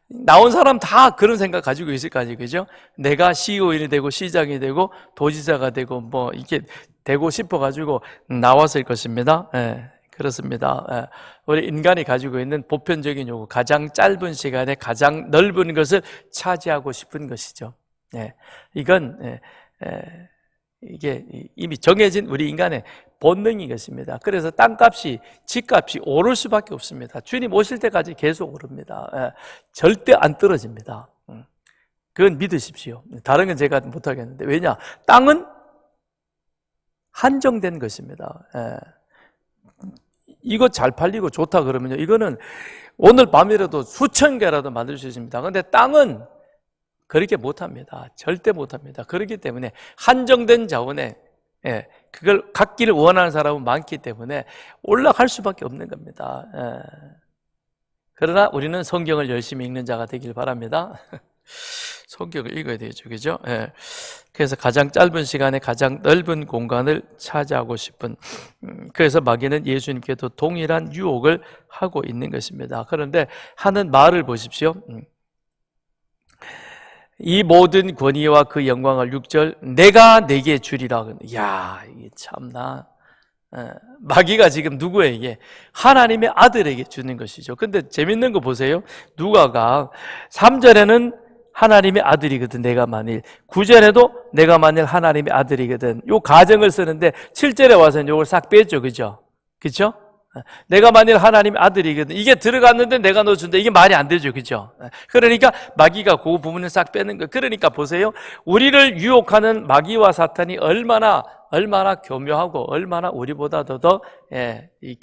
나온 사람 다 그런 생각 가지고 있을 거 아니에요. 그죠? 내가 CEO인이 되고 시장이 되고 도지사가 되고 뭐 이렇게 되고 싶어 가지고 나왔을 것입니다. 그렇습니다. 우리 인간이 가지고 있는 보편적인 요구, 가장 짧은 시간에 가장 넓은 것을 차지하고 싶은 것이죠. 이건 이게 이미 정해진 우리 인간의 본능이겠습니다. 그래서 땅값이, 집값이 오를 수밖에 없습니다. 주님 오실 때까지 계속 오릅니다. 절대 안 떨어집니다. 그건 믿으십시오. 다른 건 제가 못하겠는데. 왜냐? 땅은 한정된 것입니다. 이거 잘 팔리고 좋다 그러면요, 이거는 오늘 밤이라도 수천 개라도 만들 수 있습니다. 그런데 땅은 그렇게 못합니다. 절대 못합니다. 그렇기 때문에 한정된 자원에 그걸 갖기를 원하는 사람은 많기 때문에 올라갈 수밖에 없는 겁니다. 그러나 우리는 성경을 열심히 읽는 자가 되길 바랍니다. 성경을 읽어야 되죠. 그죠? 그래서 가장 짧은 시간에 가장 넓은 공간을 차지하고 싶은, 그래서 마귀는 예수님께도 동일한 유혹을 하고 있는 것입니다. 그런데 하는 말을 보십시오. 이 모든 권위와 그 영광을 6절 내가 내게 주리라. 이야, 이게 참나. 마귀가 지금 누구에게? 하나님의 아들에게 주는 것이죠. 근데 재밌는 거 보세요. 누가가 3절에는 하나님의 아들이거든, 내가 만일. 9절에도 내가 만일 하나님의 아들이거든. 요 가정을 쓰는데 7절에 와서는 요걸 싹 뺐죠. 그죠? 그죠? 내가 만일 하나님의 아들이거든. 이게 들어갔는데 내가 넣어준다. 이게 말이 안 되죠. 그죠? 그러니까 마귀가 그 부분을 싹 빼는 거예요. 그러니까 보세요. 우리를 유혹하는 마귀와 사탄이 얼마나 얼마나 교묘하고 얼마나 우리보다 더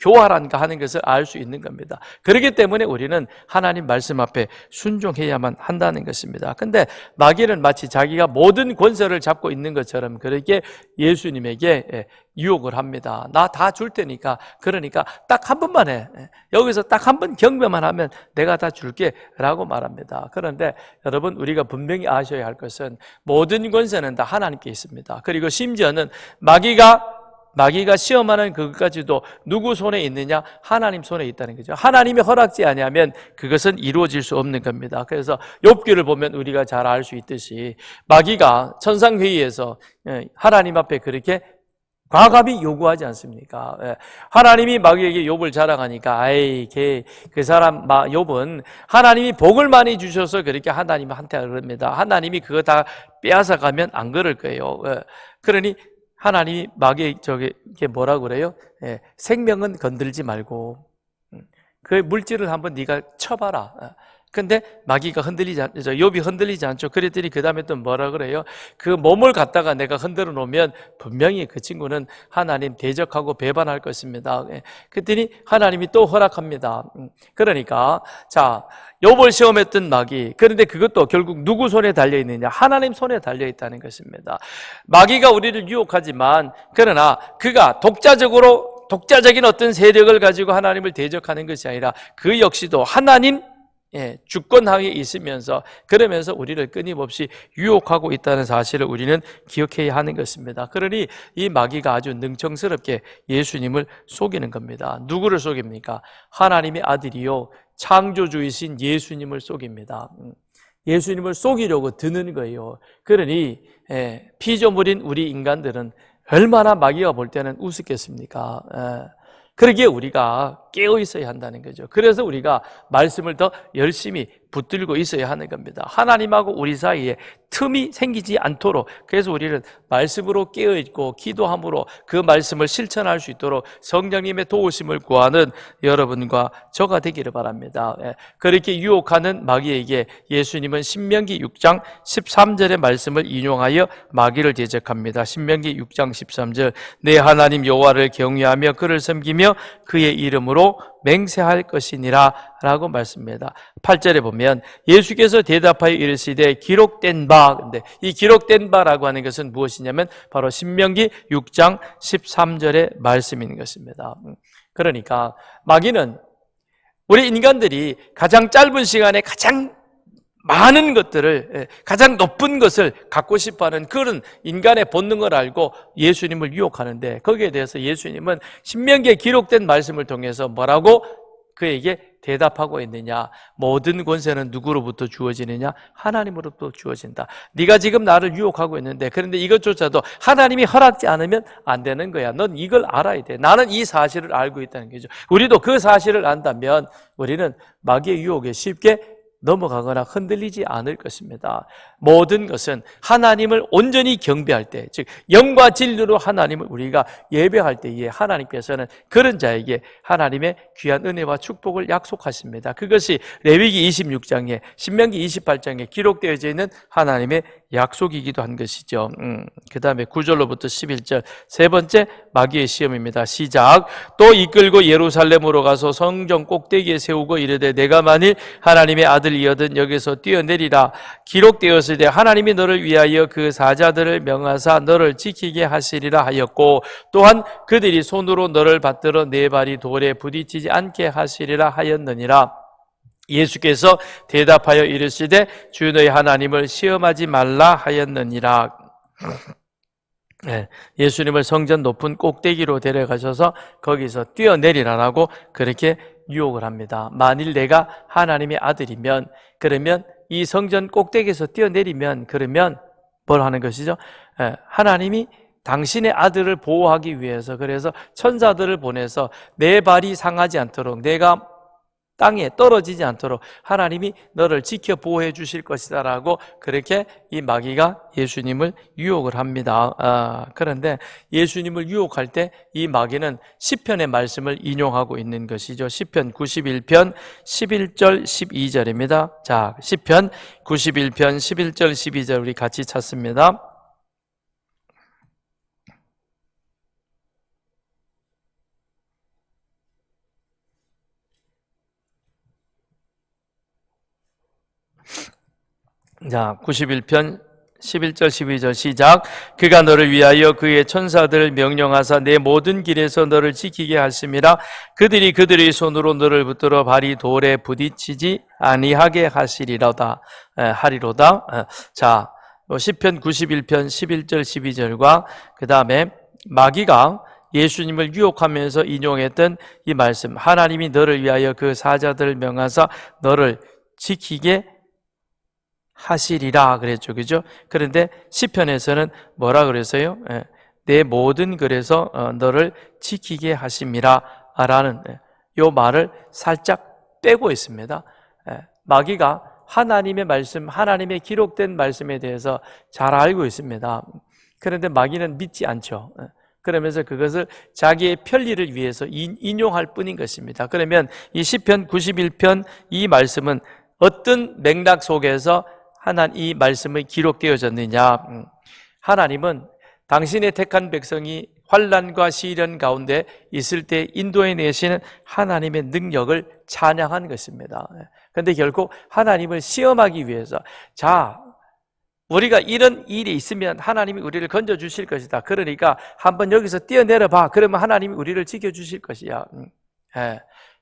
교활한가 하는 것을 알 수 있는 겁니다. 그렇기 때문에 우리는 하나님 말씀 앞에 순종해야만 한다는 것입니다. 근데 마귀는 마치 자기가 모든 권세를 잡고 있는 것처럼 그렇게 예수님에게 유혹을 합니다. 나 다 줄 테니까, 그러니까 딱 한 번만 해. 여기서 딱 한 번 경배만 하면 내가 다 줄게 라고 말합니다. 그런데 여러분, 우리가 분명히 아셔야 할 것은 모든 권세는 다 하나님께 있습니다. 그리고 심지어는 마귀가 시험하는 그것까지도 누구 손에 있느냐? 하나님 손에 있다는 거죠. 하나님이 허락지 아니하면 그것은 이루어질 수 없는 겁니다. 그래서 욥기를 보면 우리가 잘 알 수 있듯이 마귀가 천상회의에서 하나님 앞에 그렇게 과감히 요구하지 않습니까? 하나님이 마귀에게 욥을 자랑하니까 그 사람 욥은 하나님이 복을 많이 주셔서 그렇게 하나님한테 그럽니다. 하나님이 그거 다 빼앗아 가면 안 그럴 거예요. 그러니 하나님이 마귀에게 뭐라 그래요? 생명은 건들지 말고 그 물질을 한번 네가 쳐봐라. 근데 마귀가 욥이 흔들리지 않죠. 그랬더니 그 다음에 또 뭐라 그래요? 그 몸을 갖다가 내가 흔들어 놓으면 분명히 그 친구는 하나님 대적하고 배반할 것입니다. 그랬더니 하나님이 또 허락합니다. 그러니까 자, 욥을 시험했던 마귀, 그런데 그것도 결국 누구 손에 달려있느냐? 하나님 손에 달려있다는 것입니다. 마귀가 우리를 유혹하지만 그러나 그가 독자적인 어떤 세력을 가지고 하나님을 대적하는 것이 아니라 그 역시도 하나님 주권하에 있으면서 그러면서 우리를 끊임없이 유혹하고 있다는 사실을 우리는 기억해야 하는 것입니다. 그러니 이 마귀가 아주 능청스럽게 예수님을 속이는 겁니다. 누구를 속입니까? 하나님의 아들이요 창조주이신 예수님을 속입니다. 예수님을 속이려고 드는 거예요. 그러니 피조물인 우리 인간들은 얼마나 마귀가 볼 때는 우습겠습니까? 그러기에 우리가 깨어 있어야 한다는 거죠. 그래서 우리가 말씀을 더 열심히 붙들고 있어야 하는 겁니다. 하나님하고 우리 사이에 틈이 생기지 않도록, 그래서 우리는 말씀으로 깨어 있고 기도함으로 그 말씀을 실천할 수 있도록 성령님의 도우심을 구하는 여러분과 저가 되기를 바랍니다. 그렇게 유혹하는 마귀에게 예수님은 신명기 6장 13절의 말씀을 인용하여 마귀를 대적합니다. 신명기 6장 13절, 내 하나님 여호와를 경외하며 그를 섬기며 그의 이름으로 맹세할 것이니라 라고 말씀합니다. 8절에 보면 예수께서 대답하여 이르시되 기록된 바, 근데 이 기록된 바라고 하는 것은 무엇이냐면 바로 신명기 6장 13절의 말씀인 것입니다. 그러니까 마귀는 우리 인간들이 가장 짧은 시간에 가장 많은 것들을, 가장 높은 것을 갖고 싶어하는 그런 인간의 본능을 알고 예수님을 유혹하는데, 거기에 대해서 예수님은 신명기에 기록된 말씀을 통해서 뭐라고 그에게 대답하고 있느냐? 모든 권세는 누구로부터 주어지느냐? 하나님으로부터 주어진다. 네가 지금 나를 유혹하고 있는데, 그런데 이것조차도 하나님이 허락지 않으면 안 되는 거야. 넌 이걸 알아야 돼. 나는 이 사실을 알고 있다는 거죠. 우리도 그 사실을 안다면 우리는 마귀의 유혹에 쉽게 넘어가거나 흔들리지 않을 것입니다. 모든 것은 하나님을 온전히 경배할 때, 즉 영과 진리로 하나님을 우리가 예배할 때에 하나님께서는 그런 자에게 하나님의 귀한 은혜와 축복을 약속하십니다. 그것이 레위기 26장에 신명기 28장에 기록되어져 있는 하나님의 약속이기도 한 것이죠. 그 다음에 9절로부터 11절 세 번째 마귀의 시험입니다. 시작. 또 이끌고 예루살렘으로 가서 성전 꼭대기에 세우고 이르되 내가 만일 하나님의 아들이거든 여기서 뛰어내리라. 기록되었을 때 하나님이 너를 위하여 그 사자들을 명하사 너를 지키게 하시리라 하였고, 또한 그들이 손으로 너를 받들어 네 발이 돌에 부딪히지 않게 하시리라 하였느니라. 예수께서 대답하여 이르시되 주 너희 하나님을 시험하지 말라 하였느니라. 예수님을 성전 높은 꼭대기로 데려가셔서 거기서 뛰어내리라라고 그렇게 유혹을 합니다. 만일 내가 하나님의 아들이면, 그러면 이 성전 꼭대기에서 뛰어내리면, 그러면 뭘 하는 것이죠? 하나님이 당신의 아들을 보호하기 위해서, 그래서 천사들을 보내서 내 발이 상하지 않도록, 내가 땅에 떨어지지 않도록 하나님이 너를 지켜 보호해 주실 것이다 라고 그렇게 이 마귀가 예수님을 유혹을 합니다. 그런데 예수님을 유혹할 때 이 마귀는 시편의 말씀을 인용하고 있는 것이죠. 시편 91편 11절 12절입니다. 자, 시편 91편 11절 12절 우리 같이 찾습니다. 자, 91편 11절 12절 시작. 그가 너를 위하여 그의 천사들을 명령하사 내 모든 길에서 너를 지키게 하심이라. 그들이 그들의 손으로 너를 붙들어 발이 돌에 부딪히지 아니하게 하시리로다. 자, 시편 91편 11절 12절과 그 다음에 마귀가 예수님을 유혹하면서 인용했던 이 말씀, 하나님이 너를 위하여 그 사자들을 명하사 너를 지키게 하시리라 그랬죠. 그죠? 그런데 시편에서는 뭐라 그랬어요? 내 모든 글에서 너를 지키게 하심이라 라는 요 말을 살짝 빼고 있습니다. 마귀가 하나님의 말씀, 하나님의 기록된 말씀에 대해서 잘 알고 있습니다. 그런데 마귀는 믿지 않죠. 그러면서 그것을 자기의 편리를 위해서 인용할 뿐인 것입니다. 그러면 이 시편 91편 이 말씀은 어떤 맥락 속에서 이 말씀이 기록되어졌느냐? 하나님은 당신의 택한 백성이 환난과 시련 가운데 있을 때 인도해 내시는 하나님의 능력을 찬양한 것입니다. 그런데 결국 하나님을 시험하기 위해서, 자, 우리가 이런 일이 있으면 하나님이 우리를 건져주실 것이다. 그러니까 한번 여기서 뛰어내려 봐. 그러면 하나님이 우리를 지켜주실 것이야.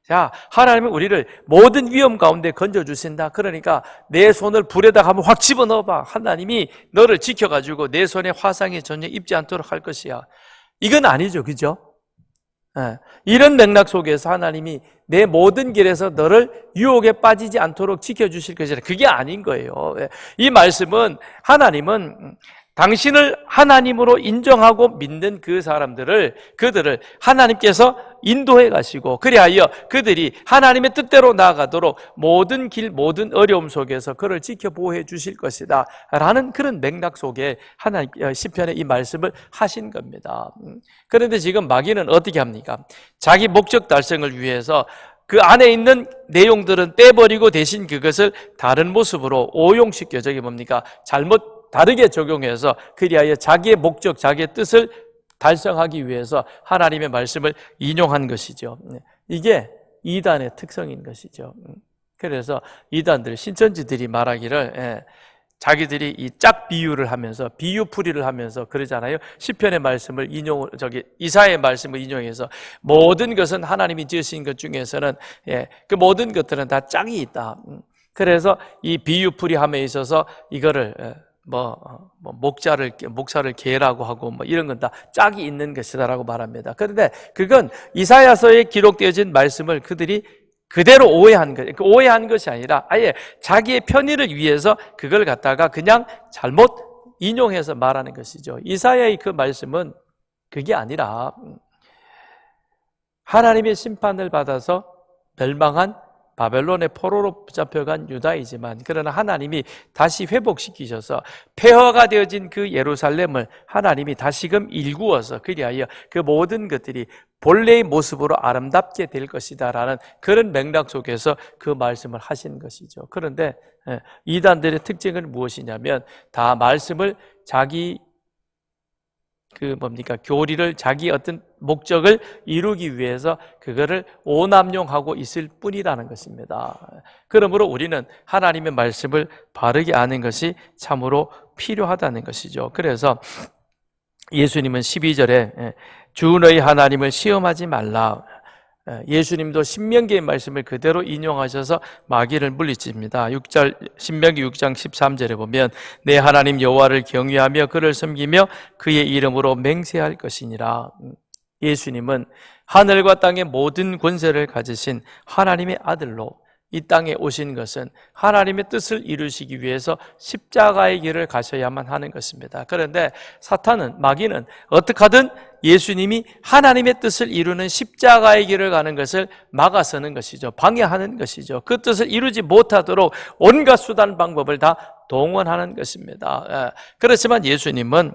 자, 하나님은 우리를 모든 위험 가운데 건져주신다. 그러니까 내 손을 불에다 한번 확 집어넣어봐. 하나님이 너를 지켜가지고 내 손에 화상이 전혀 입지 않도록 할 것이야. 이건 아니죠. 그죠? 이런 맥락 속에서 하나님이 내 모든 길에서 너를 유혹에 빠지지 않도록 지켜주실 것이라. 그게 아닌 거예요. 이 말씀은 하나님은 당신을 하나님으로 인정하고 믿는 그들을 하나님께서 인도해 가시고, 그리하여 그들이 하나님의 뜻대로 나아가도록 모든 길, 모든 어려움 속에서 그를 지켜보호해 주실 것이다 라는 그런 맥락 속에 하나님 시편의 이 말씀을 하신 겁니다. 그런데 지금 마귀는 어떻게 합니까? 자기 목적 달성을 위해서 그 안에 있는 내용들은 떼버리고 대신 그것을 다른 모습으로 오용시켜, 저게 뭡니까? 다르게 적용해서 그리하여 자기의 목적, 자기의 뜻을 달성하기 위해서 하나님의 말씀을 인용한 것이죠. 이게 이단의 특성인 것이죠. 그래서 이단들, 신천지들이 말하기를 자기들이 이 짝 비유를 하면서 비유풀이를 하면서 그러잖아요. 시편의 말씀을 이사야의 말씀을 인용해서 모든 것은 하나님이 지으신 것 중에서는 그 모든 것들은 다 짝이 있다. 그래서 이 비유풀이함에 있어서 이거를 목사를 개라고 하고 이런 건 다 짝이 있는 것이다라고 말합니다. 그런데 그건 이사야서에 기록되어진 말씀을 그들이 그대로 오해한 거예요. 오해한 것이 아니라 아예 자기의 편의를 위해서 그걸 갖다가 그냥 잘못 인용해서 말하는 것이죠. 이사야의 그 말씀은 그게 아니라 하나님의 심판을 받아서 멸망한 바벨론의 포로로 잡혀간 유다이지만, 그러나 하나님이 다시 회복시키셔서 폐허가 되어진 그 예루살렘을 하나님이 다시금 일구어서 그리하여 그 모든 것들이 본래의 모습으로 아름답게 될 것이다 라는 그런 맥락 속에서 그 말씀을 하신 것이죠. 그런데 이단들의 특징은 무엇이냐면 다 말씀을 자기 교리를, 자기 어떤 목적을 이루기 위해서 그거를 오남용하고 있을 뿐이라는 것입니다. 그러므로 우리는 하나님의 말씀을 바르게 아는 것이 참으로 필요하다는 것이죠. 그래서 예수님은 12절에 주 너희 하나님을 시험하지 말라. 예수님도 신명기의 말씀을 그대로 인용하셔서 마귀를 물리칩니다. 신명기 6장 13절에 보면 내 하나님 여호와를 경외하며 그를 섬기며 그의 이름으로 맹세할 것이니라. 예수님은 하늘과 땅의 모든 권세를 가지신 하나님의 아들로 이 땅에 오신 것은 하나님의 뜻을 이루시기 위해서 십자가의 길을 가셔야만 하는 것입니다. 그런데 마귀는 어떻게 하든 예수님이 하나님의 뜻을 이루는 십자가의 길을 가는 것을 막아서는 것이죠. 방해하는 것이죠. 그 뜻을 이루지 못하도록 온갖 수단 방법을 다 동원하는 것입니다. 그렇지만 예수님은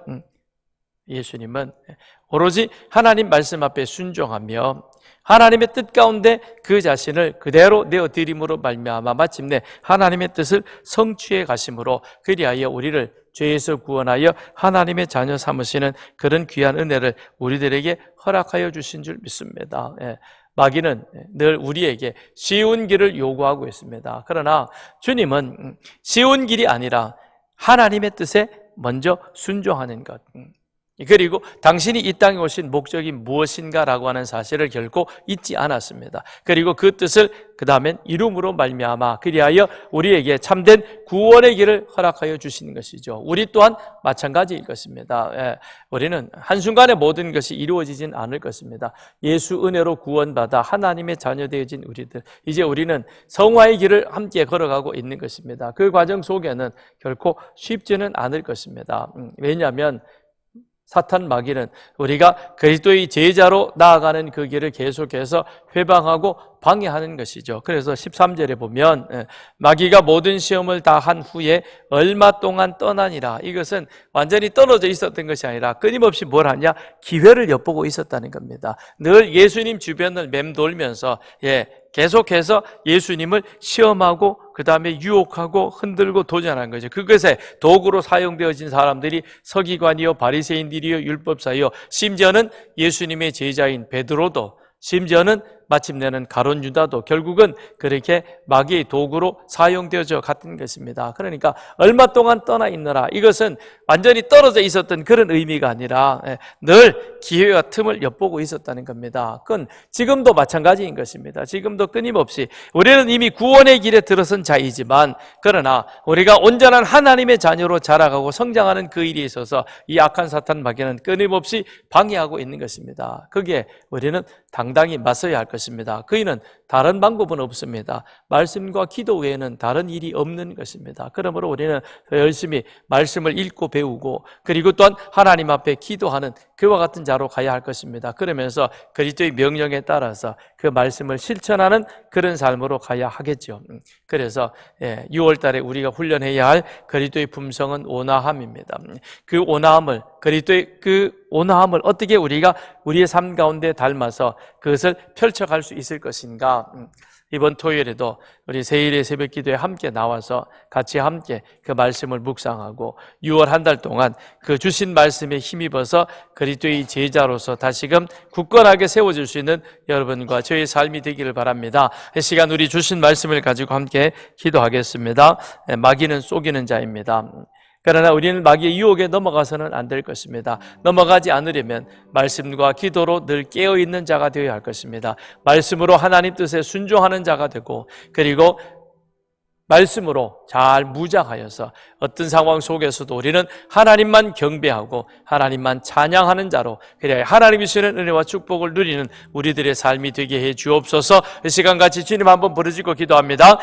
오로지 하나님 말씀 앞에 순종하며 하나님의 뜻 가운데 그 자신을 그대로 내어드림으로 말미암아 마침내 하나님의 뜻을 성취해 가심으로 그리하여 우리를 죄에서 구원하여 하나님의 자녀 삼으시는 그런 귀한 은혜를 우리들에게 허락하여 주신 줄 믿습니다. 마귀는 늘 우리에게 쉬운 길을 요구하고 있습니다. 그러나 주님은 쉬운 길이 아니라 하나님의 뜻에 먼저 순종하는 것, 그리고 당신이 이 땅에 오신 목적이 무엇인가라고 하는 사실을 결코 잊지 않았습니다. 그리고 그 뜻을 그 다음엔 이룸으로 말미암아 그리하여 우리에게 참된 구원의 길을 허락하여 주시는 것이죠. 우리 또한 마찬가지일 것입니다. 우리는 한순간에 모든 것이 이루어지진 않을 것입니다. 예수 은혜로 구원받아 하나님의 자녀 되어진 우리들, 이제 우리는 성화의 길을 함께 걸어가고 있는 것입니다. 그 과정 속에는 결코 쉽지는 않을 것입니다. 왜냐하면 사탄 마귀는 우리가 그리스도의 제자로 나아가는 그 길을 계속해서 회방하고 방해하는 것이죠. 그래서 13절에 보면 마귀가 모든 시험을 다 한 후에 얼마 동안 떠나니라. 이것은 완전히 떨어져 있었던 것이 아니라 끊임없이 뭘 하냐? 기회를 엿보고 있었다는 겁니다. 늘 예수님 주변을 맴돌면서 계속해서 예수님을 시험하고 그 다음에 유혹하고 흔들고 도전한 거죠. 그것에 도구로 사용되어진 사람들이 서기관이요 바리새인들이요 율법사요, 심지어는 예수님의 제자인 베드로도, 심지어는 마침내는 가룟 유다도 결국은 그렇게 마귀의 도구로 사용되어져 갔던 것입니다. 그러니까 얼마 동안 떠나 있느라, 이것은 완전히 떨어져 있었던 그런 의미가 아니라 늘 기회와 틈을 엿보고 있었다는 겁니다. 그건 지금도 마찬가지인 것입니다. 지금도 끊임없이 우리는 이미 구원의 길에 들어선 자이지만, 그러나 우리가 온전한 하나님의 자녀로 자라가고 성장하는 그 일에 있어서 이 악한 사탄 마귀는 끊임없이 방해하고 있는 것입니다. 거기에 우리는 당당히 맞서야 할 것입니다. 그이는 다른 방법은 없습니다. 말씀과 기도 외에는 다른 일이 없는 것입니다. 그러므로 우리는 열심히 말씀을 읽고 배우고, 그리고 또한 하나님 앞에 기도하는 그와 같은 자로 가야 할 것입니다. 그러면서 그리스도의 명령에 따라서 그 말씀을 실천하는 그런 삶으로 가야 하겠죠. 그래서 6월 달에 우리가 훈련해야 할 그리스도의 품성은 온화함입니다. 그 온화함을, 그리스도의 그 온화함을 어떻게 우리가 우리의 삶 가운데 닮아서 그것을 펼쳐갈 수 있을 것인가? 이번 토요일에도 우리 세일의 새벽 기도에 함께 나와서 같이 함께 그 말씀을 묵상하고 6월 한 달 동안 그 주신 말씀에 힘입어서 그리스도의 제자로서 다시금 굳건하게 세워질 수 있는 여러분과 저의 삶이 되기를 바랍니다. 이 시간 우리 주신 말씀을 가지고 함께 기도하겠습니다. 마귀는 속이는 자입니다. 그러나 우리는 마귀의 유혹에 넘어가서는 안 될 것입니다. 넘어가지 않으려면 말씀과 기도로 늘 깨어있는 자가 되어야 할 것입니다. 말씀으로 하나님 뜻에 순종하는 자가 되고, 그리고 말씀으로 잘 무장하여서 어떤 상황 속에서도 우리는 하나님만 경배하고 하나님만 찬양하는 자로, 그래야 하나님이 주시는 은혜와 축복을 누리는 우리들의 삶이 되게 해 주옵소서. 이 시간 같이 주님 한번 부르짖고 기도합니다.